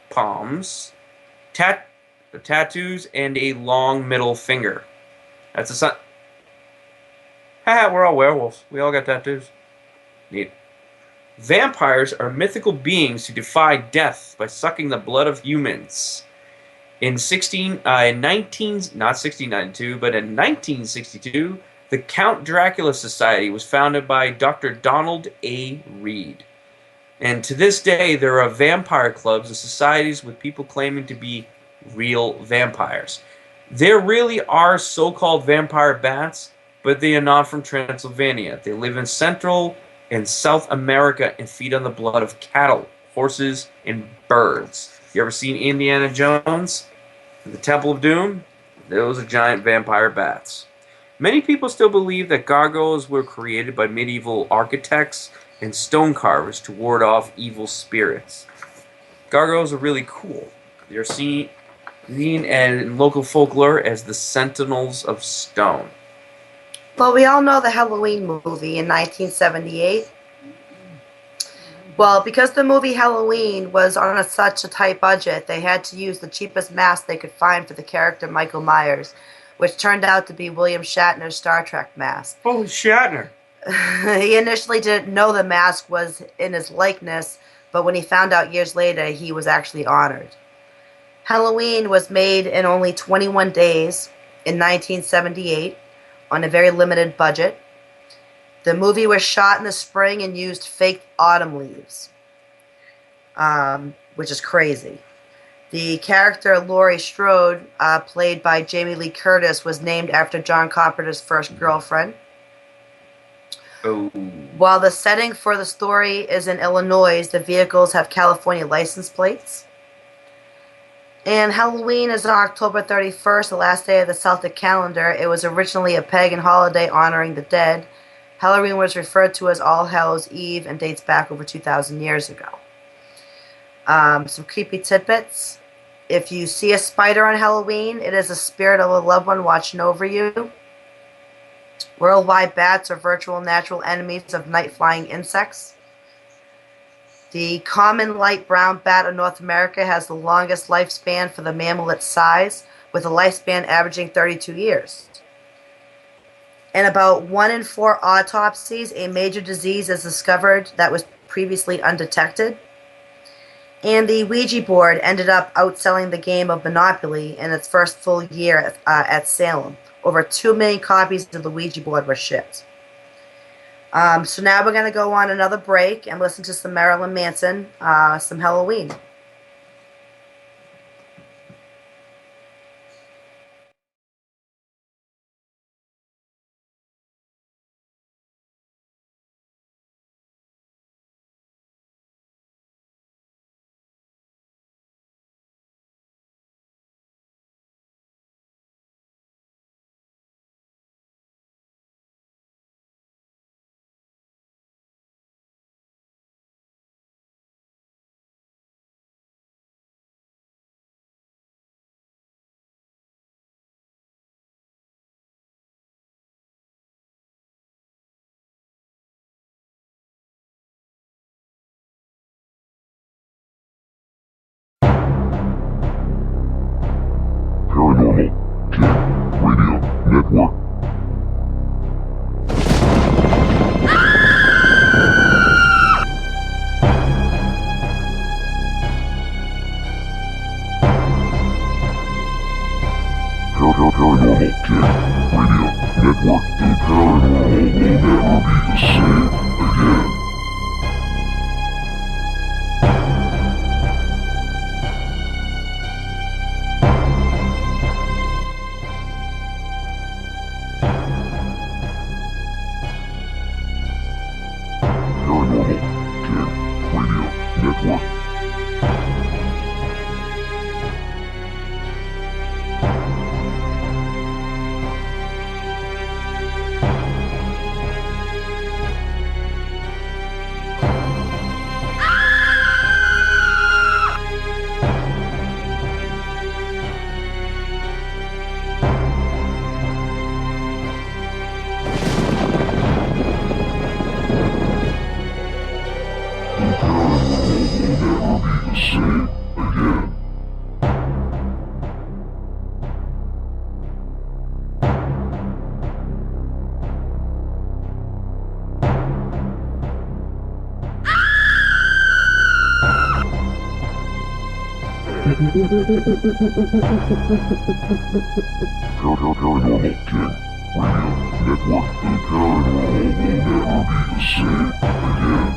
palms, tattoos, and a long middle finger. That's a sign. Haha, we're all werewolves. We all got tattoos. Neat. Vampires are mythical beings who defy death by sucking the blood of humans. In 1962, the Count Dracula Society was founded by Dr. Donald A. Reed. And to this day, there are vampire clubs and societies with people claiming to be real vampires. There really are so-called vampire bats, but they are not from Transylvania. They live in Central and South America and feed on the blood of cattle, horses, and birds. You ever seen Indiana Jones? The Temple of Doom? Those are giant vampire bats. Many people still believe that gargoyles were created by medieval architects and stone carvers to ward off evil spirits. Gargoyles are really cool. They're seen in local folklore as the Sentinels of Stone. Well, we all know the Halloween movie in 1978. Well, because the movie Halloween was on such a tight budget, they had to use the cheapest mask they could find for the character Michael Myers, which turned out to be William Shatner's Star Trek mask. Oh, Shatner. He initially didn't know the mask was in his likeness, but when he found out years later, he was actually honored. Halloween was made in only 21 days in 1978 on a very limited budget. The movie was shot in the spring and used fake autumn leaves, which is crazy. The character Laurie Strode, played by Jamie Lee Curtis, was named after John Carpenter's first girlfriend. Oh. While the setting for the story is in Illinois, the vehicles have California license plates. And Halloween is on October 31st, the last day of the Celtic calendar. It was originally a pagan holiday honoring the dead. Halloween was referred to as All Hallows Eve and dates back over 2,000 years ago. Some creepy tidbits. If you see a spider on Halloween, it is a spirit of a loved one watching over you. Worldwide, bats are virtual natural enemies of night-flying insects. The common light brown bat of North America has the longest lifespan for the mammal its size, with a lifespan averaging 32 years. In about 1 in 4 autopsies, a major disease is discovered that was previously undetected. And the Ouija board ended up outselling the game of Monopoly in its first full year at Salem. Over 2 million copies of the Ouija board were shipped. So now we're going to go on another break and listen to some Marilyn Manson, some Halloween. Paranormal Radio Network. Paranormal Radio Network. The paranormal will never be the same again. Paranormal Radio Network. The paranormal will never be the same again.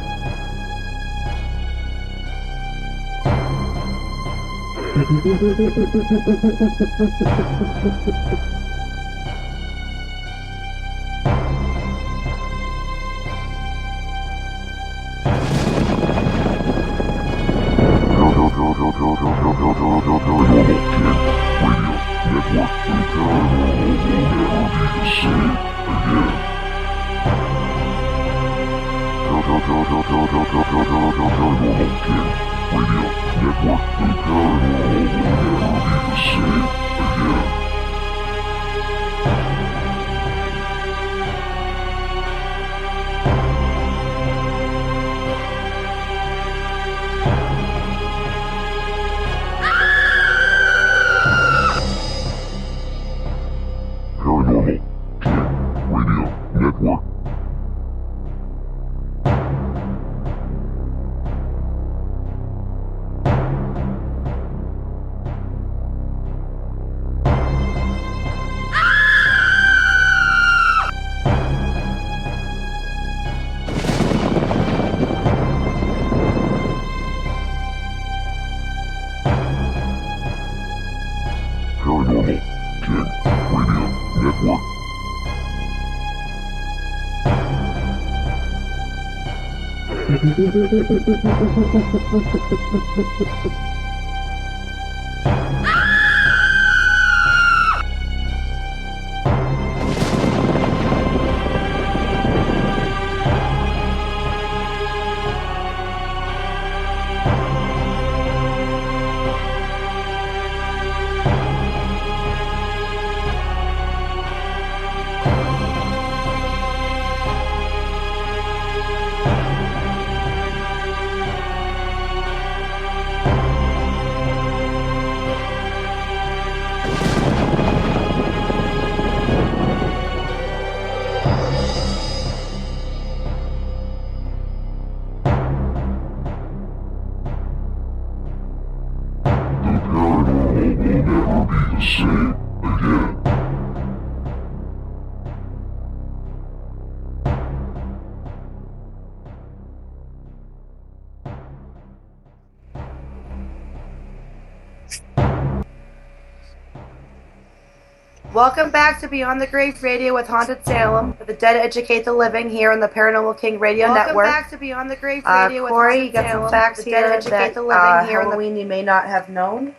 Welcome back to Beyond the Grave Radio with Haunted Salem, where the dead educate the living here on the Paranormal King Radio Network. Welcome back to Beyond the Grave Radio with Corey, Haunted Salem. Corey, you got some facts the here dead educate the living here Halloween you may not have known.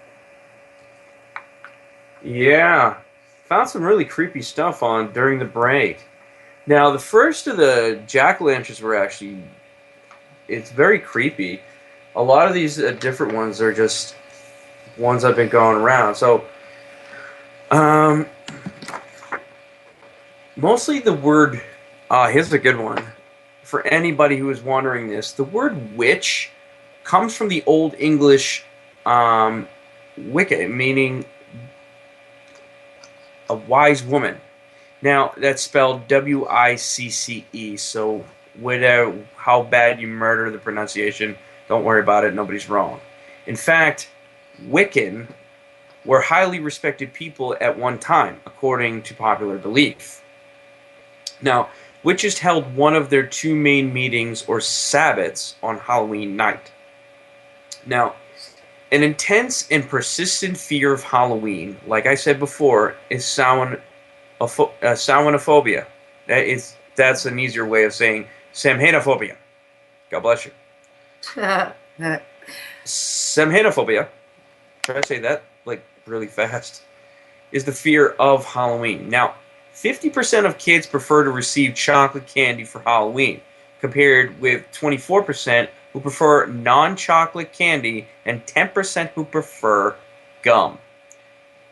Yeah, found some really creepy stuff on during the break. Now, the first of the jack-o'-lanterns were actually, it's very creepy. A lot of these different ones are just ones I've been going around. So, mostly the word, here's a good one. For anybody who is wondering this, the word witch comes from the Old English Wicca, meaning a wise woman. Now, that's spelled W-I-C-C-E, so whatever, how bad you murder the pronunciation, don't worry about it, nobody's wrong. In fact, Wiccan were highly respected people at one time, according to popular belief. Now, witches held one of their two main meetings or sabbats on Halloween night. Now, an intense and persistent fear of Halloween, like I said before, is Samhainophobia. That's an easier way of saying Samhainophobia. God bless you. Samhainophobia, try to say that like really fast, is the fear of Halloween. Now, 50% of kids prefer to receive chocolate candy for Halloween, compared with 24% who prefer non-chocolate candy and 10% who prefer gum.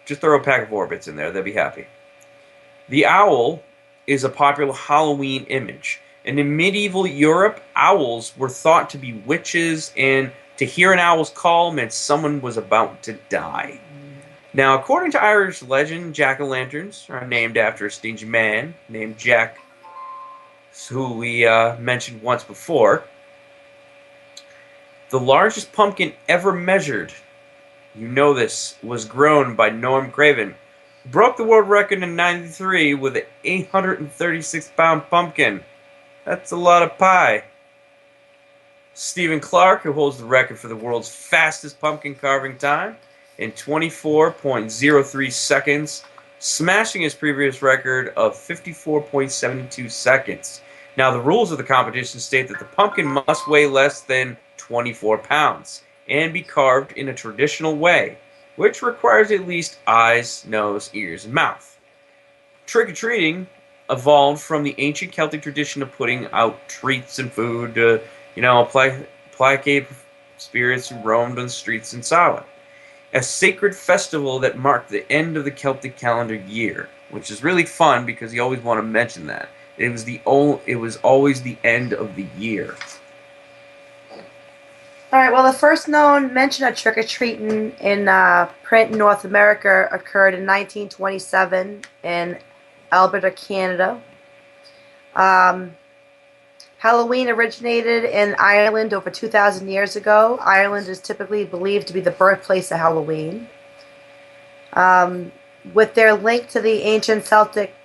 Just throw a pack of Orbits in there, they'll be happy. The owl is a popular Halloween image. And in medieval Europe, owls were thought to be witches, and to hear an owl's call meant someone was about to die. Now, according to Irish legend, jack-o'-lanterns are named after a stingy man named Jack, who we mentioned once before. The largest pumpkin ever measured, you know this, was grown by Norm Craven. Broke the world record in '93 with an 836-pound pumpkin. That's a lot of pie. Stephen Clark, who holds the record for the world's fastest pumpkin carving time, in 24.03 seconds, smashing his previous record of 54.72 seconds. Now, the rules of the competition state that the pumpkin must weigh less than 24 pounds and be carved in a traditional way, which requires at least eyes, nose, ears, and mouth. Trick-or-treating evolved from the ancient Celtic tradition of putting out treats and food to, placate spirits who roamed on the streets in Salem. A sacred festival that marked the end of the Celtic calendar year, which is really fun because you always want to mention that. It was always the end of the year. All right, well, the first known mention of trick-or-treating in print in North America occurred in 1927 in Alberta, Canada. Halloween originated in Ireland over 2,000 years ago. Ireland is typically believed to be the birthplace of Halloween. With their link to the ancient Celtic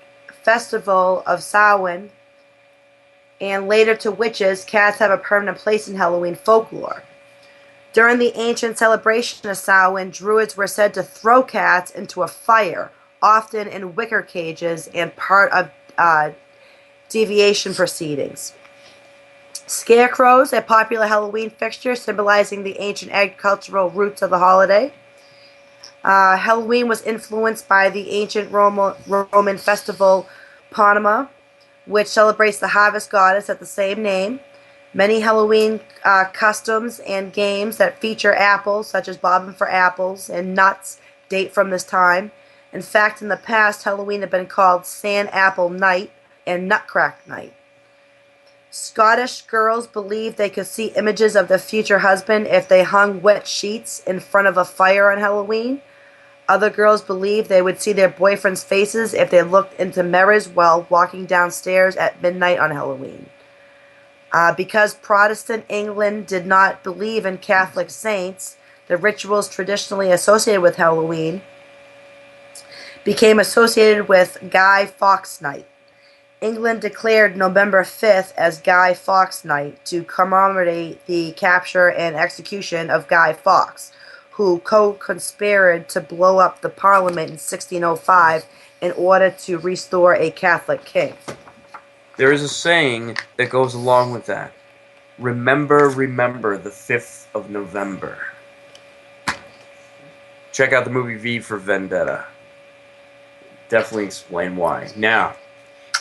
festival of Samhain, and later to witches, cats have a permanent place in Halloween folklore. During the ancient celebration of Samhain, druids were said to throw cats into a fire, often in wicker cages and part of deviation proceedings. Scarecrows, a popular Halloween fixture symbolizing the ancient agricultural roots of the holiday. Halloween was influenced by the ancient Roman festival Paranormal, which celebrates the harvest goddess at the same name. Many Halloween customs and games that feature apples, such as bobbing for apples, and nuts, date from this time. In fact, in the past, Halloween had been called Sand Apple Night and Nutcrack Night. Scottish girls believed they could see images of their future husband if they hung wet sheets in front of a fire on Halloween. Other girls believed they would see their boyfriends' faces if they looked into mirrors while walking downstairs at midnight on Halloween. Because Protestant England did not believe in Catholic saints, the rituals traditionally associated with Halloween became associated with Guy Fawkes Night. England declared November 5th as Guy Fawkes Night to commemorate the capture and execution of Guy Fawkes, who co-conspired to blow up the Parliament in 1605 in order to restore a Catholic king. There is a saying that goes along with that. Remember, the 5th of November. Check out the movie V for Vendetta. Definitely explain why. Now,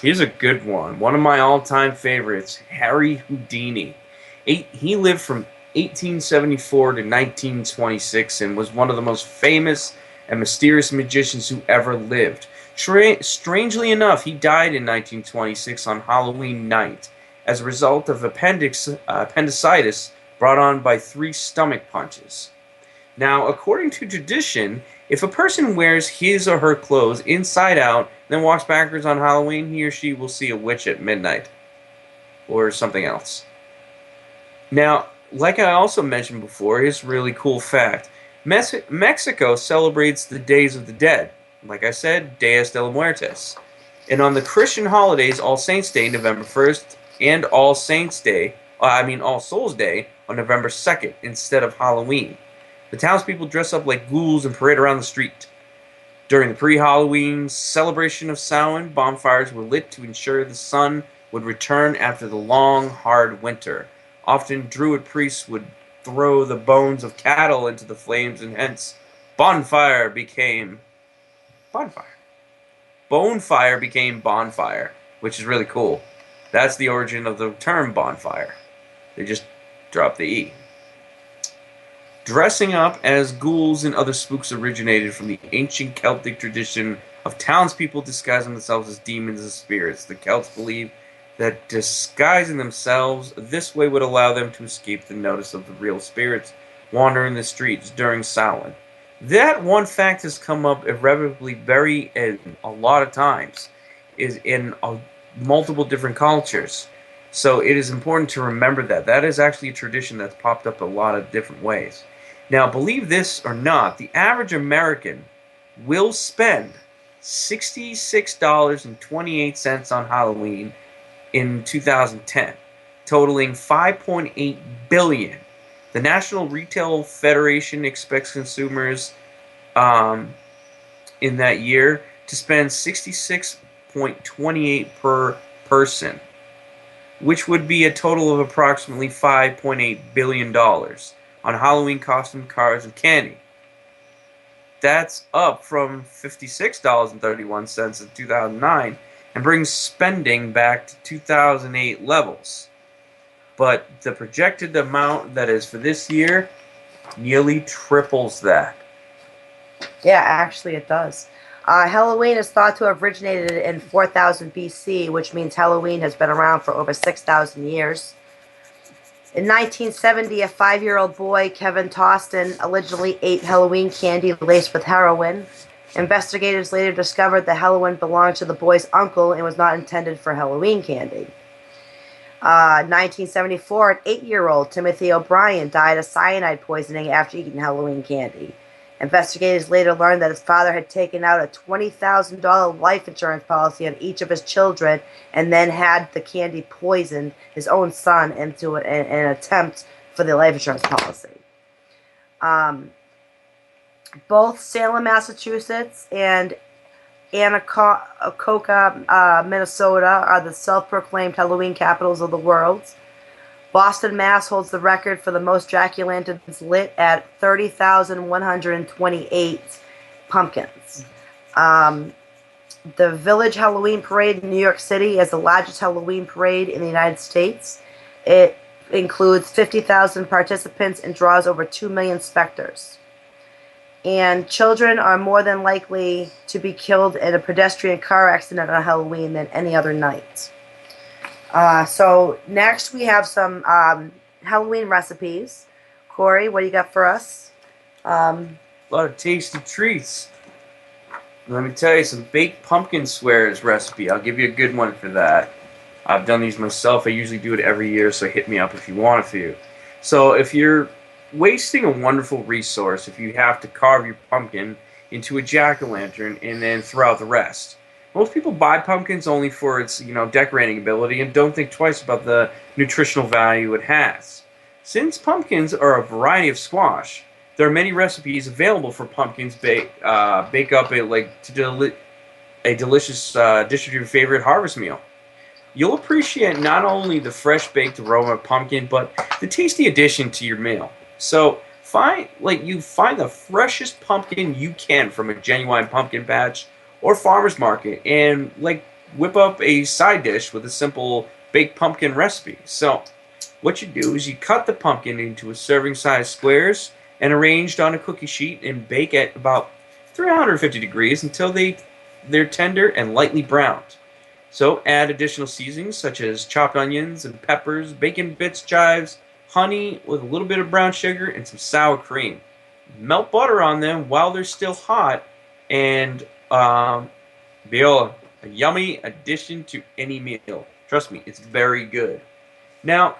here's a good one. One of my all-time favorites, Harry Houdini. He lived from 1874 to 1926 and was one of the most famous and mysterious magicians who ever lived. Strangely enough, he died in 1926 on Halloween night as a result of appendicitis brought on by 3 stomach punches. Now, according to tradition, if a person wears his or her clothes inside out, then walks backwards on Halloween, he or she will see a witch at midnight. Or something else. Now, like I also mentioned before, here's a really cool fact. Mexico celebrates the Days of the Dead. Like I said, Días de los Muertos. And on the Christian holidays, All Saints' Day, November 1st, and All Souls Day on November 2nd, instead of Halloween. The townspeople dress up like ghouls and parade around the street. During the pre-Halloween celebration of Samhain, bonfires were lit to ensure the sun would return after the long, hard winter. Often, druid priests would throw the bones of cattle into the flames, and hence, bonfire became bonfire, which is really cool. That's the origin of the term bonfire. They just dropped the E. Dressing up as ghouls and other spooks originated from the ancient Celtic tradition of townspeople disguising themselves as demons and spirits. The Celts believed that disguising themselves this way would allow them to escape the notice of the real spirits wandering the streets during Samhain. That one fact has come up irrevocably a lot of times, is in multiple different cultures. So it is important to remember that. That is actually a tradition that's popped up a lot of different ways. Now, believe this or not, the average American will spend $66.28 on Halloween in 2010, totaling $5.8 billion. The National Retail Federation expects consumers in that year to spend 66.28 per person, which would be a total of approximately $5.8 billion on Halloween costume, cars, and candy. That's up from $56.31 in 2009 and brings spending back to 2008 levels. But the projected amount that is for this year nearly triples that. Yeah, actually it does. Halloween is thought to have originated in 4000 BC, which means Halloween has been around for over 6,000 years. In 1970, a 5-year-old boy, Kevin Toston, allegedly ate Halloween candy laced with heroin. Investigators later discovered the heroin belonged to the boy's uncle and was not intended for Halloween candy. 1974, an 8-year-old, Timothy O'Brien, died of cyanide poisoning after eating Halloween candy. Investigators later learned that his father had taken out a $20,000 life insurance policy on each of his children and then had the candy poisoned his own son into an attempt for the life insurance policy. Both Salem, Massachusetts and Anacoca, Minnesota are the self-proclaimed Halloween capitals of the world. Boston, Mass. Holds the record for the most jack-o'-lanterns lit at 30,128 pumpkins. The Village Halloween Parade in New York City is the largest Halloween parade in the United States. It includes 50,000 participants and draws over 2 million specters. And children are more than likely to be killed in a pedestrian car accident on Halloween than any other night. So next we have some Halloween recipes. Corey, what do you got for us? A lot of tasty treats. Let me tell you, some baked pumpkin squares recipe. I'll give you a good one for that. I've done these myself. I usually do it every year, so hit me up if you want a few. So if you're wasting a wonderful resource, if you have to carve your pumpkin into a jack-o'-lantern and then throw out the rest. Most people buy pumpkins only for its, decorating ability and don't think twice about the nutritional value it has. Since pumpkins are a variety of squash, there are many recipes available for pumpkins bake up a delicious dish of your favorite harvest meal. You'll appreciate not only the fresh baked aroma of pumpkin, but the tasty addition to your meal. So find the freshest pumpkin you can from a genuine pumpkin patch or farmer's market, and whip up a side dish with a simple baked pumpkin recipe. So what you do is you cut the pumpkin into a serving size squares and arranged on a cookie sheet and bake at about 350 degrees until they're tender and lightly browned. So add additional seasonings such as chopped onions and peppers, bacon bits, chives, honey with a little bit of brown sugar and some sour cream. Melt butter on them while they're still hot, and be a yummy addition to any meal. Trust me, it's very good. Now,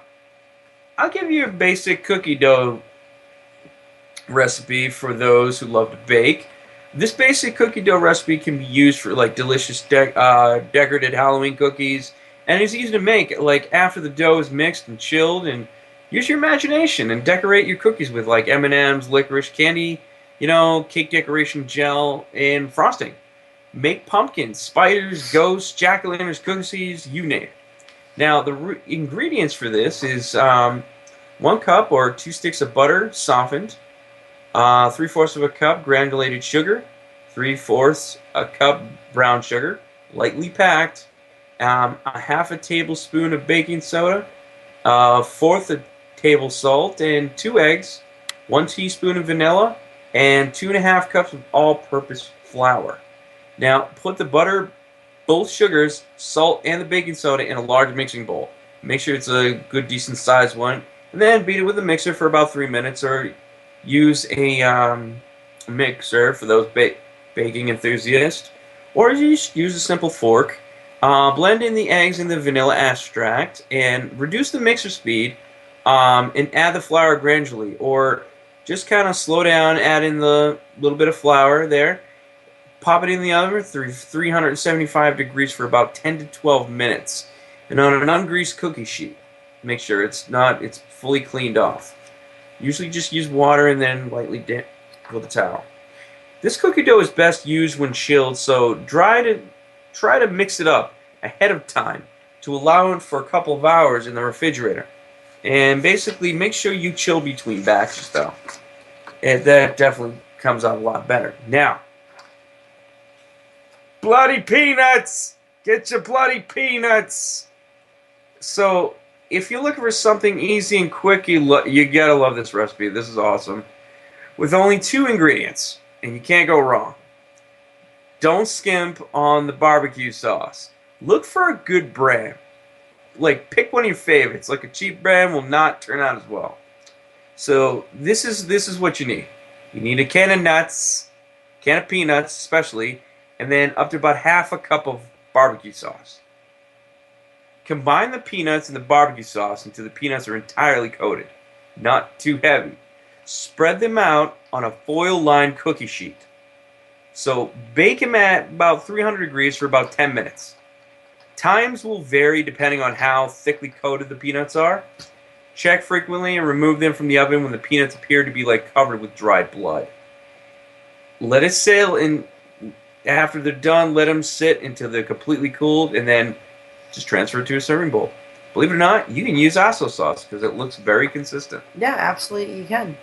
I'll give you a basic cookie dough recipe for those who love to bake. This basic cookie dough recipe can be used for delicious decorated Halloween cookies, and it's easy to make. After the dough is mixed and chilled, and use your imagination and decorate your cookies with M&Ms, licorice candy, cake decoration gel, and frosting. Make pumpkins, spiders, ghosts, jack-o'-lanterns, cookies, you name it. Now, the ingredients for this is 1 cup or 2 sticks of butter, softened, 3/4 of a cup granulated sugar, 3/4 a cup brown sugar, lightly packed, a half a tablespoon of baking soda, 1/4 a table salt, and 2 eggs, 1 teaspoon of vanilla, and 2.5 cups of all-purpose flour. Now, put the butter, both sugars, salt, and the baking soda in a large mixing bowl. Make sure it's a good, decent sized one, and then beat it with a mixer for about 3 minutes, or use a mixer for those baking enthusiasts, or just use a simple fork. Blend in the eggs and the vanilla extract, and reduce the mixer speed, and add the flour gradually, or just kind of slow down, add in the little bit of flour there. Pop it in the oven through 375 degrees for about 10 to 12 minutes, and on an ungreased cookie sheet. Make sure it's fully cleaned off. Usually just use water and then lightly dip with a towel. This cookie dough is best used when chilled, so try to mix it up ahead of time to allow it for a couple of hours in the refrigerator. And basically make sure you chill between batches though. And that definitely comes out a lot better. Now, bloody peanuts! Get your bloody peanuts! So, if you're looking for something easy and quick, you gotta love this recipe. This is awesome. With only 2 ingredients, and you can't go wrong. Don't skimp on the barbecue sauce. Look for a good brand. Like, pick one of your favorites. Like, a cheap brand will not turn out as well. So, this is what you need. You need a can of nuts, can of peanuts especially, and then up to about half a cup of barbecue sauce. Combine the peanuts and the barbecue sauce until the peanuts are entirely coated, not too heavy. Spread them out on a foil-lined cookie sheet. So bake them at about 300 degrees for about 10 minutes. Times will vary depending on how thickly coated the peanuts are. Check frequently and remove them from the oven when the peanuts appear to be like covered with dried blood. Let it sail, and after they're done, let them sit until they're completely cooled, and then just transfer it to a serving bowl. Believe it or not, you can use aso sauce because it looks very consistent. Yeah, absolutely you can.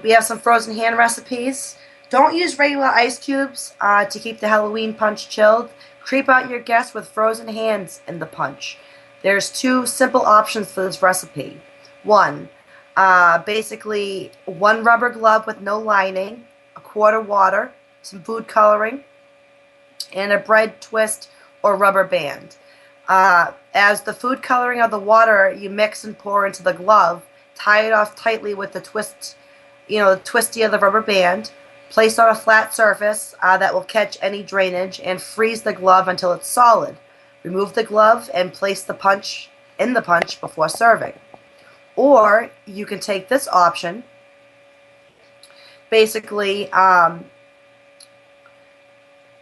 We have some frozen hand recipes. Don't use regular ice cubes to keep the Halloween punch chilled. Creep out your guests with frozen hands in the punch. There's 2 simple options for this recipe. 1, basically 1 rubber glove with no lining, a quart of water, some food coloring, and a bread twist or rubber band. As the food coloring of the water you mix and pour into the glove, tie it off tightly with the twist, the twisty of the rubber band. Place on a flat surface that will catch any drainage, and freeze the glove until it's solid. Remove the glove and place the punch in the punch before serving. Or you can take this option. Basically,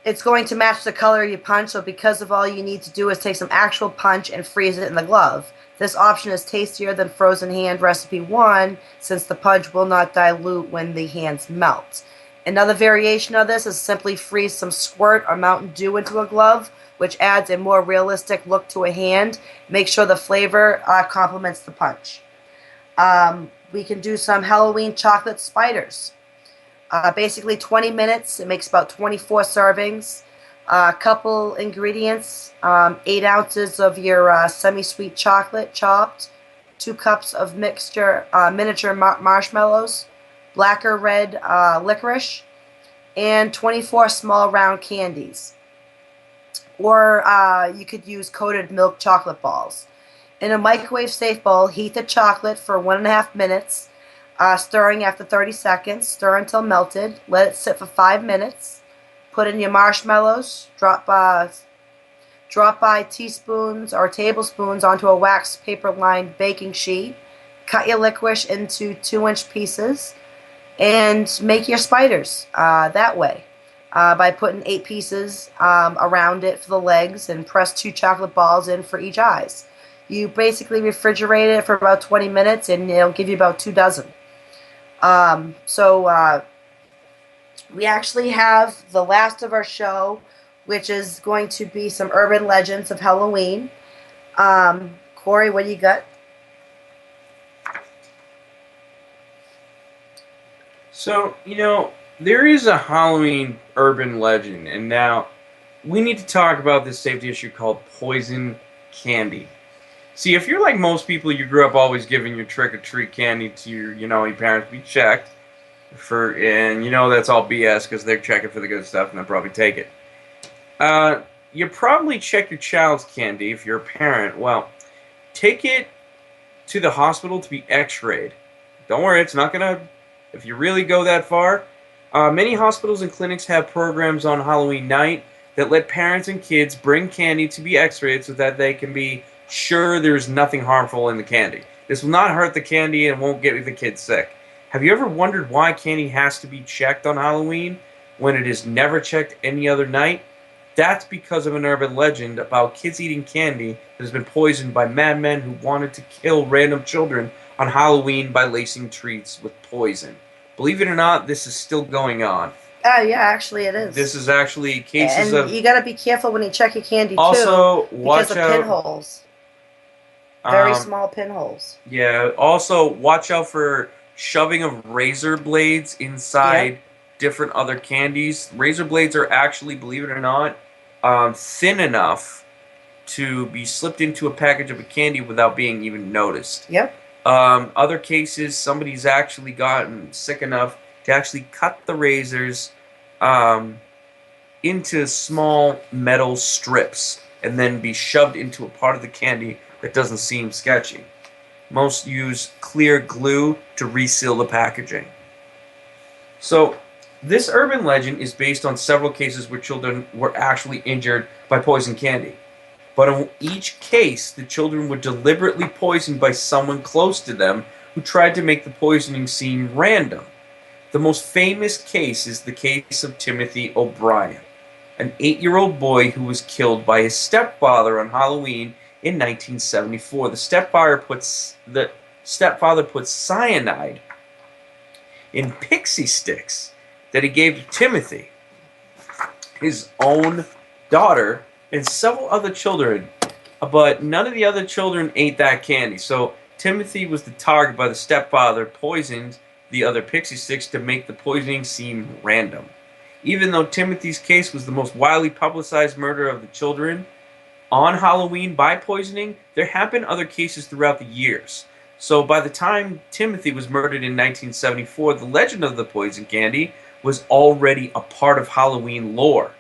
it's going to match the color of your punch, so because of all you need to do is take some actual punch and freeze it in the glove. This option is tastier than frozen hand recipe 1, since the punch will not dilute when the hands melt. Another variation of this is simply freeze some squirt or Mountain Dew into a glove, which adds a more realistic look to a hand. Make sure the flavor complements the punch. We can do some Halloween chocolate spiders. Basically 20 minutes. It makes about 24 servings. A couple ingredients. 8 ounces of your semi-sweet chocolate chopped. 2 cups of miniature marshmallows. Black or red licorice. And 24 small round candies. Or you could use coated milk chocolate balls. In a microwave-safe bowl, heat the chocolate for 1.5 minutes, stirring after 30 seconds. Stir until melted. Let it sit for 5 minutes. Put in your marshmallows. Drop by teaspoons or tablespoons onto a wax paper-lined baking sheet. Cut your licorice into 2-inch pieces, and make your spiders that way. By putting 8 pieces around it for the legs, and press 2 chocolate balls in for each eyes. You basically refrigerate it for about 20 minutes, and it'll give you about 2 dozen. We actually have the last of our show, which is going to be some urban legends of Halloween. Corey, what do you got? So, there is a Halloween urban legend, and now we need to talk about this safety issue called poison candy. See, if you're like most people, you grew up always giving your trick-or-treat candy to your parents be checked for, and that's all BS because they're checking for the good stuff and they'll probably take it. You probably check your child's candy if you're a parent. Well, take it to the hospital to be x-rayed. Don't worry, it's not going to, if you really go that far. Many hospitals and clinics have programs on Halloween night that let parents and kids bring candy to be x-rayed so that they can be sure there's nothing harmful in the candy. This will not hurt the candy and won't get the kids sick. Have you ever wondered why candy has to be checked on Halloween when it is never checked any other night? That's because of an urban legend about kids eating candy that has been poisoned by madmen who wanted to kill random children on Halloween by lacing treats with poison. Believe it or not, this is still going on. Yeah, actually it is. This is actually cases And of. you gotta be careful when you check your candy too, Also, because watch of out. pinholes. Very Um, small pinholes. yeah. Also, watch out for shoving of razor blades Yep. inside different other candies. Razor blades are actually, believe it or not, thin enough to be slipped into a package of a candy without being even noticed. Yep. Other cases, somebody's actually gotten sick enough to actually cut the razors um, into small metal strips and then be shoved into a part of the candy that doesn't seem sketchy. Most use clear glue to reseal the packaging. So, this urban legend is based on several cases where children were actually injured by poison candy. But in each case, the children were deliberately poisoned by someone close to them who tried to make the poisoning seem random. The most famous case is the case of Timothy O'Brien, an 8-year-old boy who was killed by his stepfather on Halloween in 1974. The stepfather put cyanide in pixie sticks that he gave to Timothy, his own daughter, and several other children, but none of the other children ate that candy. So Timothy was the target by the stepfather, poisoned the other pixie sticks to make the poisoning seem random. Even though Timothy's case was the most widely publicized murder of the children on Halloween by poisoning, there have been other cases throughout the years. So by the time Timothy was murdered in 1974, the legend of the poison candy was already a part of Halloween lore.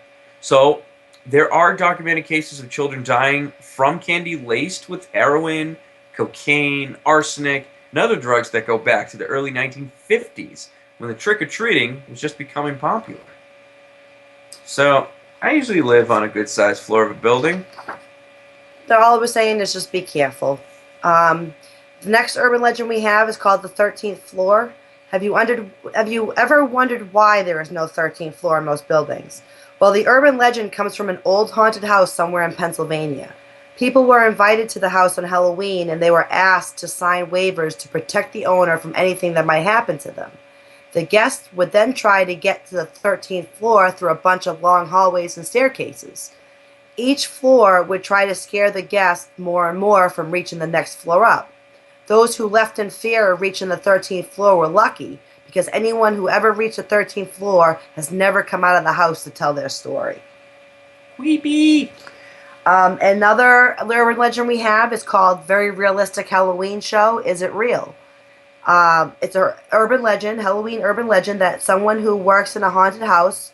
So there are documented cases of children dying from candy laced with heroin, cocaine, arsenic, and other drugs that go back to the early 1950s when the trick-or-treating was just becoming popular. So I usually live on a good-sized floor of a building. All we're saying is just be careful. The next urban legend we have is called the 13th floor. Have you ever wondered why there is no 13th floor in most buildings? Well, the urban legend comes from an old haunted house somewhere in Pennsylvania. People were invited to the house on Halloween and they were asked to sign waivers to protect the owner from anything that might happen to them. The guests would then try to get to the 13th floor through a bunch of long hallways and staircases. Each floor would try to scare the guests more and more from reaching the next floor up. Those who left in fear of reaching the 13th floor were lucky, because anyone who ever reached the 13th floor has never come out of the house to tell their story. Creepy! Another urban legend we have is called Very Realistic Halloween Show. Is it real? It's an urban legend, Halloween urban legend, that someone who works in a haunted house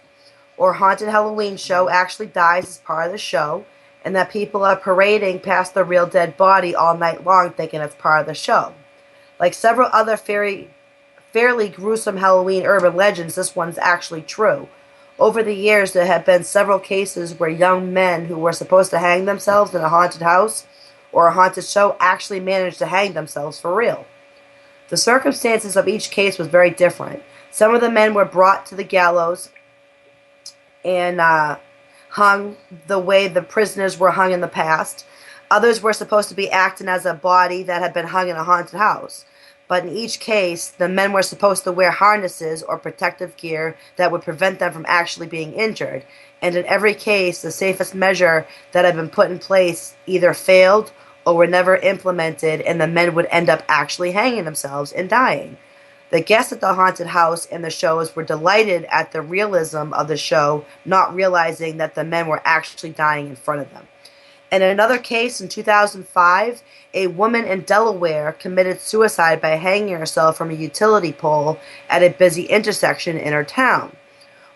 or haunted Halloween show actually dies as part of the show, and that people are parading past the real dead body all night long thinking it's part of the show. Like several other fairly gruesome Halloween urban legends, this one's actually true. Over the years, there have been several cases where young men who were supposed to hang themselves in a haunted house or a haunted show actually managed to hang themselves for real. The circumstances of each case was very different. Some of the men were brought to the gallows and hung the way the prisoners were hung in the past. Others were supposed to be acting as a body that had been hung in a haunted house. But in each case, the men were supposed to wear harnesses or protective gear that would prevent them from actually being injured. And in every case, the safest measure that had been put in place either failed or were never implemented, and the men would end up actually hanging themselves and dying. The guests at the haunted house and the shows were delighted at the realism of the show, not realizing that the men were actually dying in front of them. In another case in 2005, a woman in Delaware committed suicide by hanging herself from a utility pole at a busy intersection in her town.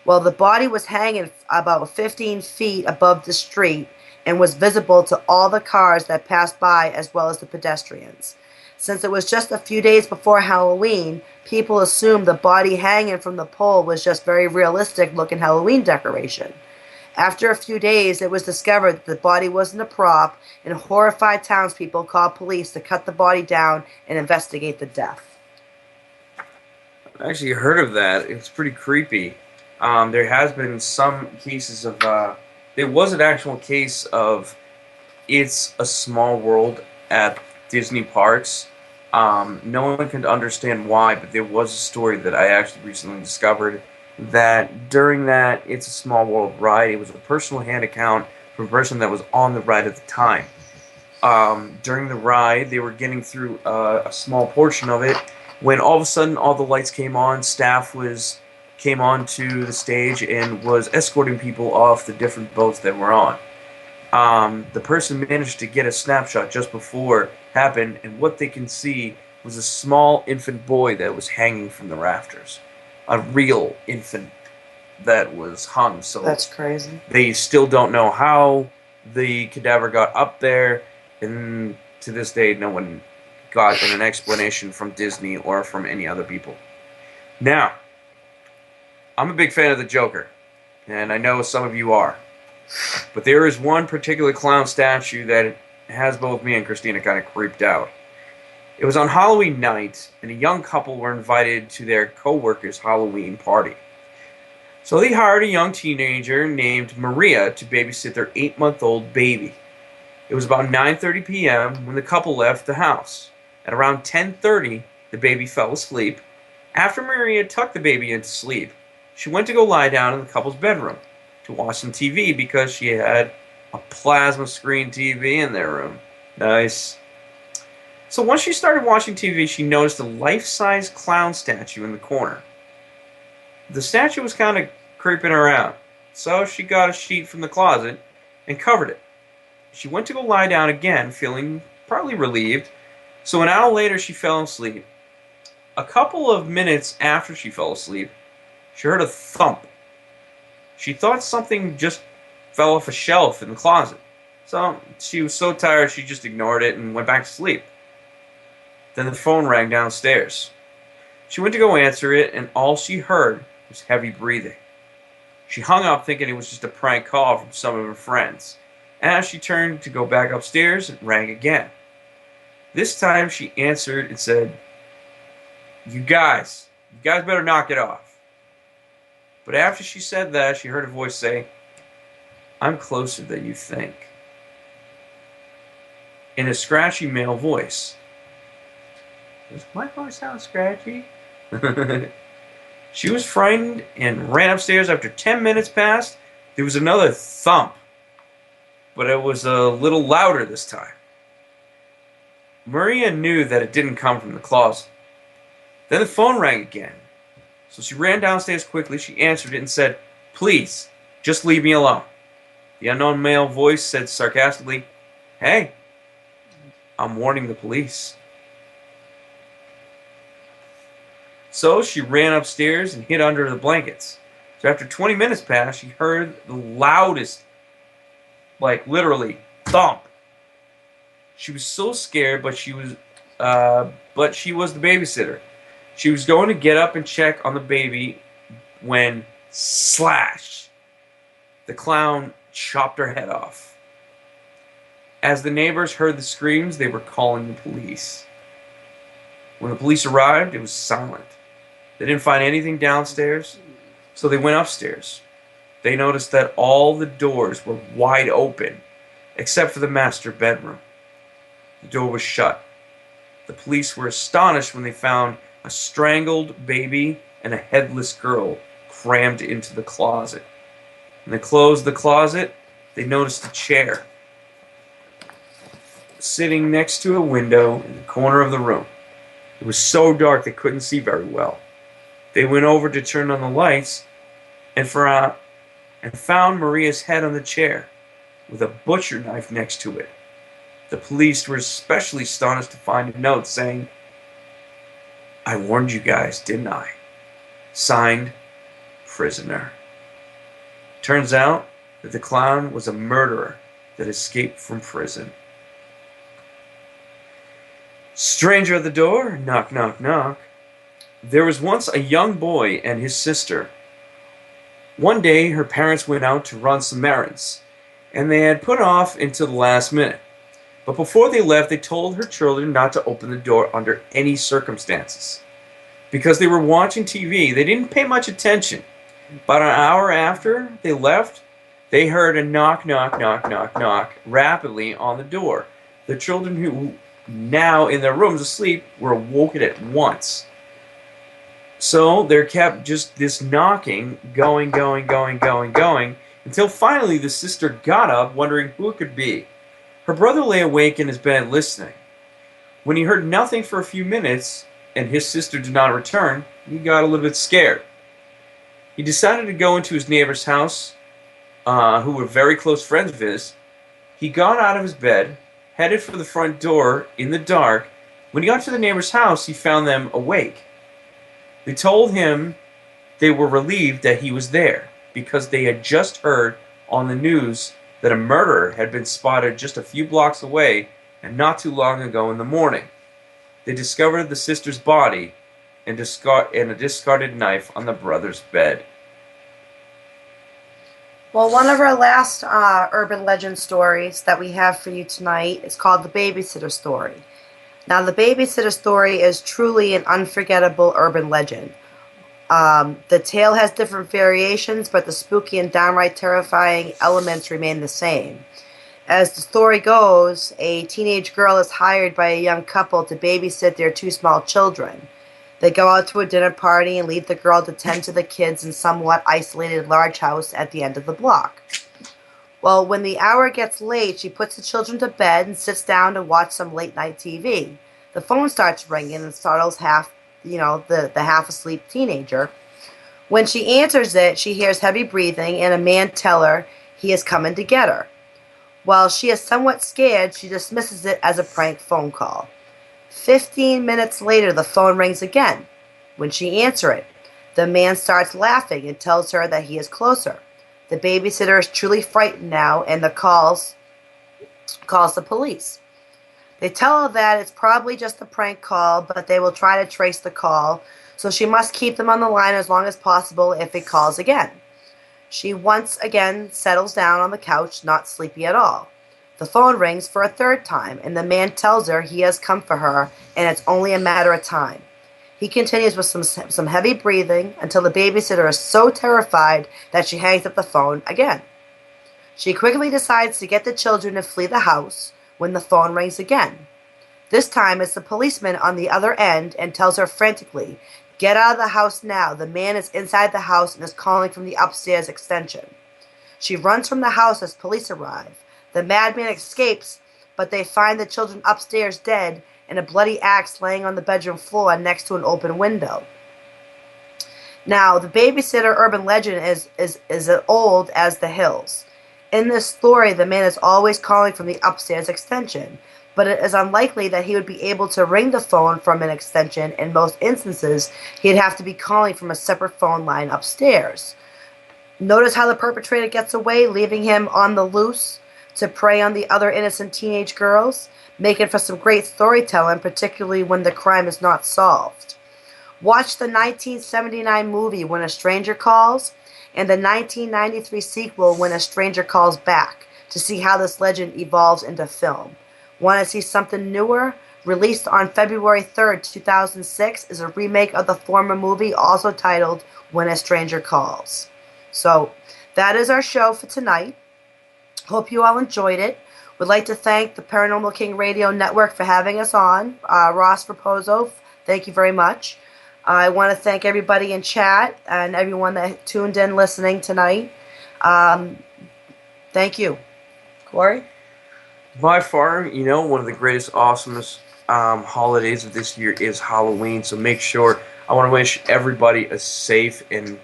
Well, the body was hanging about 15 feet above the street and was visible to all the cars that passed by as well as the pedestrians. Since it was just a few days before Halloween, people assumed the body hanging from the pole was just very realistic looking Halloween decoration. After a few days, it was discovered that the body wasn't a prop, and horrified townspeople called police to cut the body down and investigate the death. I actually heard of that. It's pretty creepy. There has been some cases of... there was an actual case of It's a Small World at Disney parks. No one can understand why, but there was a story that I actually recently discovered. that during that It's a Small World ride, it was a personal hand account from a person that was on the ride at the time. During the ride, they were getting through a small portion of it when all of a sudden all the lights came on. Staff came onto the stage and was escorting people off the different boats that were on. The person managed to get a snapshot just before it happened, and what they can see was a small infant boy that was hanging from the rafters. A real infant that was hung. So That's crazy. they still don't know how the cadaver got up there, and to this day, no one got an explanation from Disney or from any other people. Now, I'm a big fan of the Joker, and I know some of you are. But there is one particular clown statue that has both me and Christina kind of creeped out. It was on Halloween night, and a young couple were invited to their co-worker's Halloween party. So they hired a young teenager named Maria to babysit their 8-month-old baby. It was about 9:30 p.m. when the couple left the house. At around 10:30, the baby fell asleep. After Maria tucked the baby into sleep, she went to go lie down in the couple's bedroom to watch some TV because she had a plasma screen TV in their room. Nice. So once she started watching TV, she noticed a life-size clown statue in the corner. The statue was kind of creeping her out, so she got a sheet from the closet and covered it. She went to go lie down again, feeling probably relieved, so an hour later she fell asleep. A couple of minutes after she fell asleep, she heard a thump. She thought something just fell off a shelf in the closet, so she was so tired she just ignored it and went back to sleep. Then the phone rang downstairs. She went to go answer it, and all she heard was heavy breathing. She hung up thinking it was just a prank call from some of her friends. As she turned to go back upstairs, it rang again. This time she answered and said, You guys better knock it off." But after she said that, she heard a voice say, "I'm closer than you think," in a scratchy male voice. Does my voice sound scratchy? She was frightened and ran upstairs. After 10 minutes passed, there was another thump, but it was a little louder this time. Maria knew that it didn't come from the closet. Then the phone rang again. So she ran downstairs quickly. She answered it and said, "Please, just leave me alone." The unknown male voice said sarcastically, "Hey, I'm warning the police." So she ran upstairs and hid under the blankets. So after 20 minutes passed, she heard the loudest, like literally, thump. She was so scared, but she was the babysitter. She was going to get up and check on the baby when, slash, the clown chopped her head off. As the neighbors heard the screams, they were calling the police. When the police arrived, it was silent. They didn't find anything downstairs, so they went upstairs. They noticed that all the doors were wide open, except for the master bedroom. The door was shut. The police were astonished when they found a strangled baby and a headless girl crammed into the closet. When they closed the closet, they noticed a chair sitting next to a window in the corner of the room. It was so dark they couldn't see very well. They went over to turn on the lights and found Maria's head on the chair with a butcher knife next to it. The police were especially astonished to find a note saying, "I warned you guys, didn't I?" Signed, Prisoner. Turns out that the clown was a murderer that escaped from prison. Stranger at the door, knock, knock, knock. There was once a young boy and his sister. One day, her parents went out to run some errands, and they had put off until the last minute. But before they left, they told her children not to open the door under any circumstances. Because they were watching TV, they didn't pay much attention. About an hour after they left, they heard a knock, knock, knock, knock, knock rapidly on the door. The children, who now in their rooms asleep, were awoken at once. So there kept just this knocking going, until finally the sister got up, wondering who it could be. Her brother lay awake in his bed listening. When he heard nothing for a few minutes, and his sister did not return, he got a little bit scared. He decided to go into his neighbor's house, who were very close friends of his. He got out of his bed, headed for the front door in the dark. When he got to the neighbor's house, he found them awake. They told him they were relieved that he was there, because they had just heard on the news that a murderer had been spotted just a few blocks away and not too long ago in the morning. They discovered the sister's body and a discarded knife on the brother's bed. Well, one of our last urban legend stories that we have for you tonight is called The Babysitter Story. Now, The Babysitter Story is truly an unforgettable urban legend. The tale has different variations, but the spooky and downright terrifying elements remain the same. As the story goes, a teenage girl is hired by a young couple to babysit their two small children. They go out to a dinner party and leave the girl to tend to the kids in somewhat isolated large house at the end of the block. Well, when the hour gets late, she puts the children to bed and sits down to watch some late night TV. The phone starts ringing and startles the half asleep teenager. When she answers it, she hears heavy breathing and a man tell her he is coming to get her. While she is somewhat scared, she dismisses it as a prank phone call. 15 minutes later, the phone rings again. When she answers it, the man starts laughing and tells her that he is closer. The babysitter is truly frightened now and calls the police. They tell her that it's probably just a prank call, but they will try to trace the call, so she must keep them on the line as long as possible if it calls again. She once again settles down on the couch, not sleepy at all. The phone rings for a third time, and the man tells her he has come for her, and it's only a matter of time. He continues with some heavy breathing until the babysitter is so terrified that she hangs up the phone again. She quickly decides to get the children to flee the house when the phone rings again. This time it's the policeman on the other end and tells her frantically, "Get out of the house now. The man is inside the house and is calling from the upstairs extension." She runs from the house as police arrive. The madman escapes, but they find the children upstairs dead and a bloody axe laying on the bedroom floor next to an open window. Now, the babysitter urban legend is as old as the hills. In this story, the man is always calling from the upstairs extension, but it is unlikely that he would be able to ring the phone from an extension. In most instances, he'd have to be calling from a separate phone line upstairs. Notice how the perpetrator gets away, leaving him on the loose to prey on the other innocent teenage girls, making for some great storytelling, particularly when the crime is not solved. Watch the 1979 movie When a Stranger Calls and the 1993 sequel When a Stranger Calls Back to see how this legend evolves into film. Want to see something newer? Released on February 3rd, 2006 is a remake of the former movie also titled When a Stranger Calls. So that is our show for tonight. Hope you all enjoyed it. Would like to thank the Paranormal King Radio Network for having us on. Ross Raposo, thank you very much. I want to thank everybody in chat and everyone that tuned in listening tonight. Thank you. Corey? By far, one of the greatest, awesomest holidays of this year is Halloween. So make sure, I want to wish everybody a safe and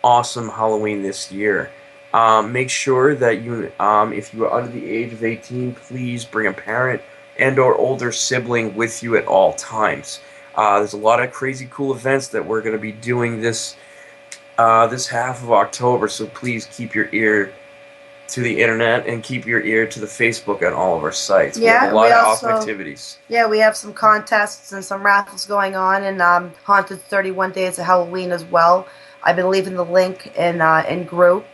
awesome Halloween this year. Make sure that you, if you are under the age of 18, please bring a parent and or older sibling with you at all times. There's a lot of crazy cool events that we're going to be doing this half of October, so please keep your ear to the internet and keep your ear to the Facebook on all of our sites. We have a lot of awesome activities. Yeah, we have some contests and some raffles going on, and Haunted 31 Days of Halloween as well. I've been leaving the link in group.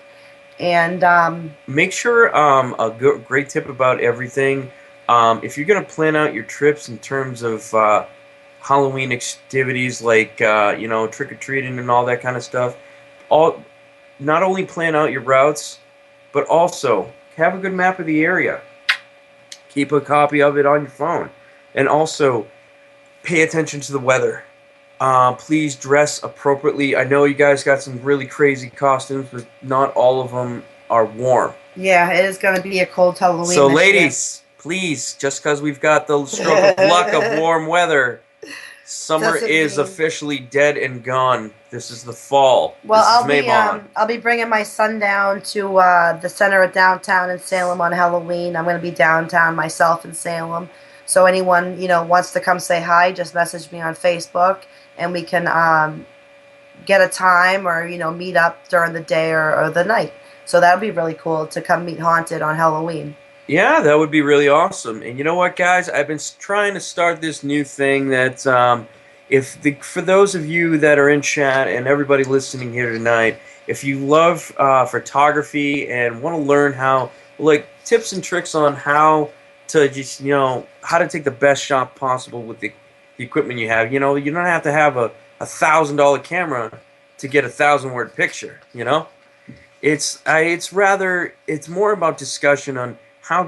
And make sure a great tip about everything. If you're going to plan out your trips in terms of Halloween activities like trick or treating and all that kind of stuff, not only plan out your routes, but also have a good map of the area. Keep a copy of it on your phone, and also pay attention to the weather. Please dress appropriately. I know you guys got some really crazy costumes, but not all of them are warm. Yeah, it is going to be a cold Halloween So, this ladies, please, just because we've got the stroke of luck of warm weather, summer Doesn't is mean- officially dead and gone. This is the fall. Well, This is Maybon. I'll be bringing my son down to the center of downtown in Salem on Halloween. I'm going to be downtown myself in Salem. So anyone, wants to come say hi, just message me on Facebook, and we can get a time or, meet up during the day or the night. So that would be really cool to come meet Haunted on Halloween. Yeah, that would be really awesome. And you know what, guys? I've been trying to start this new thing that for those of you that are in chat and everybody listening here tonight, if you love photography and want to learn how, like, tips and tricks on how to just, how to take the best shot possible with the equipment you have. You don't have to have a $1,000 camera to get a 1,000-word picture. It's more about discussion on how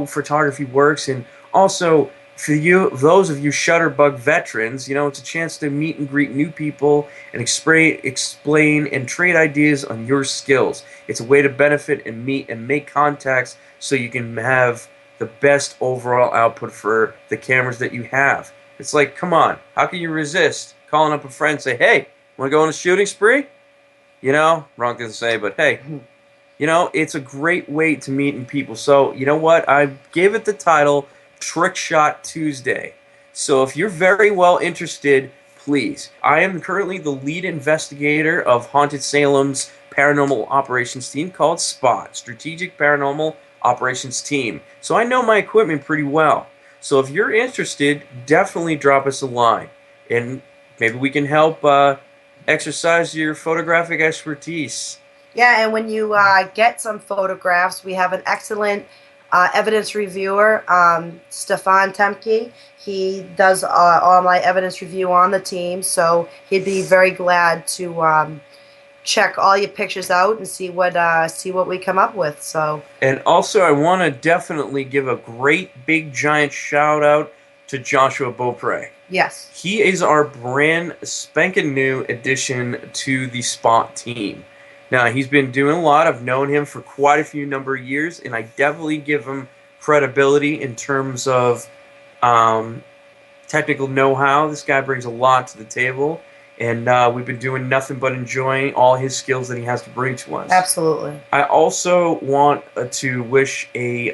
photography works, and also for those of you Shutterbug veterans, it's a chance to meet and greet new people and explain and trade ideas on your skills. It's a way to benefit and meet and make contacts so you can have the best overall output for the cameras that you have. It's like, come on, how can you resist calling up a friend and say, hey, want to go on a shooting spree? Wrong thing to say, but hey, it's a great way to meet people. So, you know what? I gave it the title Trick Shot Tuesday. So if you're very well interested, please. I am currently the lead investigator of Haunted Salem's paranormal operations team called SPOT, Strategic Paranormal Operations Team. So I know my equipment pretty well. So if you're interested, definitely drop us a line. And maybe we can help exercise your photographic expertise. Yeah, and when you get some photographs, we have an excellent evidence reviewer, Stefan Temke. He does all my evidence review on the team, so he'd be very glad to check all your pictures out and see what we come up with. So. And also, I want to definitely give a great, big, giant shout out to Joshua Beaupre. Yes. He is our brand spanking new addition to the SPOT team. Now, he's been doing a lot. I've known him for quite a few number of years, and I definitely give him credibility in terms of technical know-how. This guy brings a lot to the table, and we've been doing nothing but enjoying all his skills that he has to bring to us. Absolutely. I also want to wish a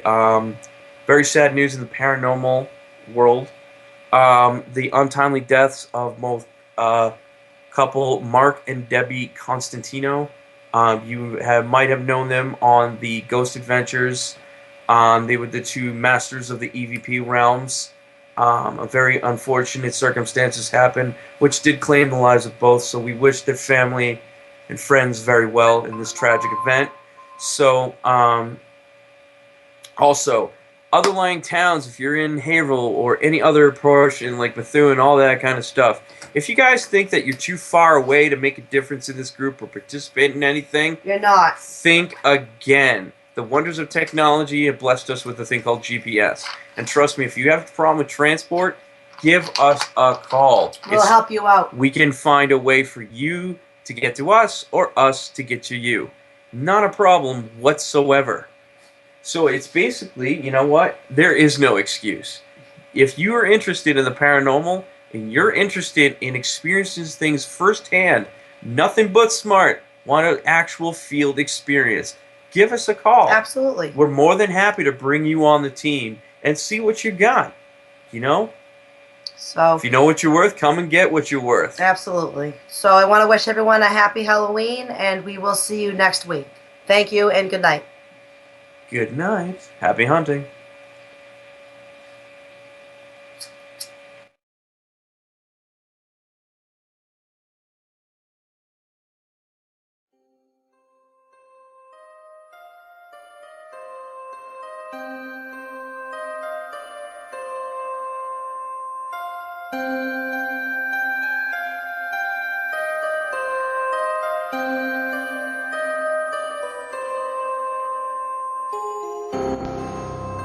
very sad news in the paranormal world. The untimely deaths of both couple Mark and Debbie Constantino. You might have known them on the Ghost Adventures. They were the two masters of the EVP realms. A very unfortunate circumstances happened, which did claim the lives of both. So we wish their family and friends very well in this tragic event. So, also, other lying towns, if you're in Haverhill or any other portion like Methuen, all that kind of stuff. If you guys think that you're too far away to make a difference in this group or participate in anything, you're not. Think again. The wonders of technology have blessed us with a thing called GPS. And trust me, if you have a problem with transport, give us a call. We'll help you out. We can find a way for you to get to us or us to get to you. Not a problem whatsoever. So it's basically, you know what? There is no excuse. If you are interested in the paranormal and you're interested in experiencing things firsthand, nothing but smart, want an actual field experience, give us a call. Absolutely. We're more than happy to bring you on the team and see what you got. So if you know what you're worth, come and get what you're worth. Absolutely. So I want to wish everyone a happy Halloween, and we will see you next week. Thank you, and good night. Good night. Happy hunting.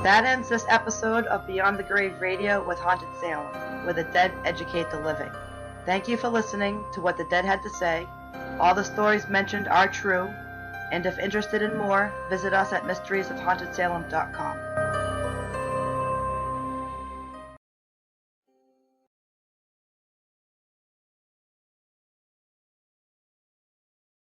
That ends this episode of Beyond the Grave Radio with Haunted Salem, where the dead educate the living. Thank you for listening to What the Dead Had to Say. All the stories mentioned are true, and if interested in more, visit us at mysteriesofhauntedsalem.com.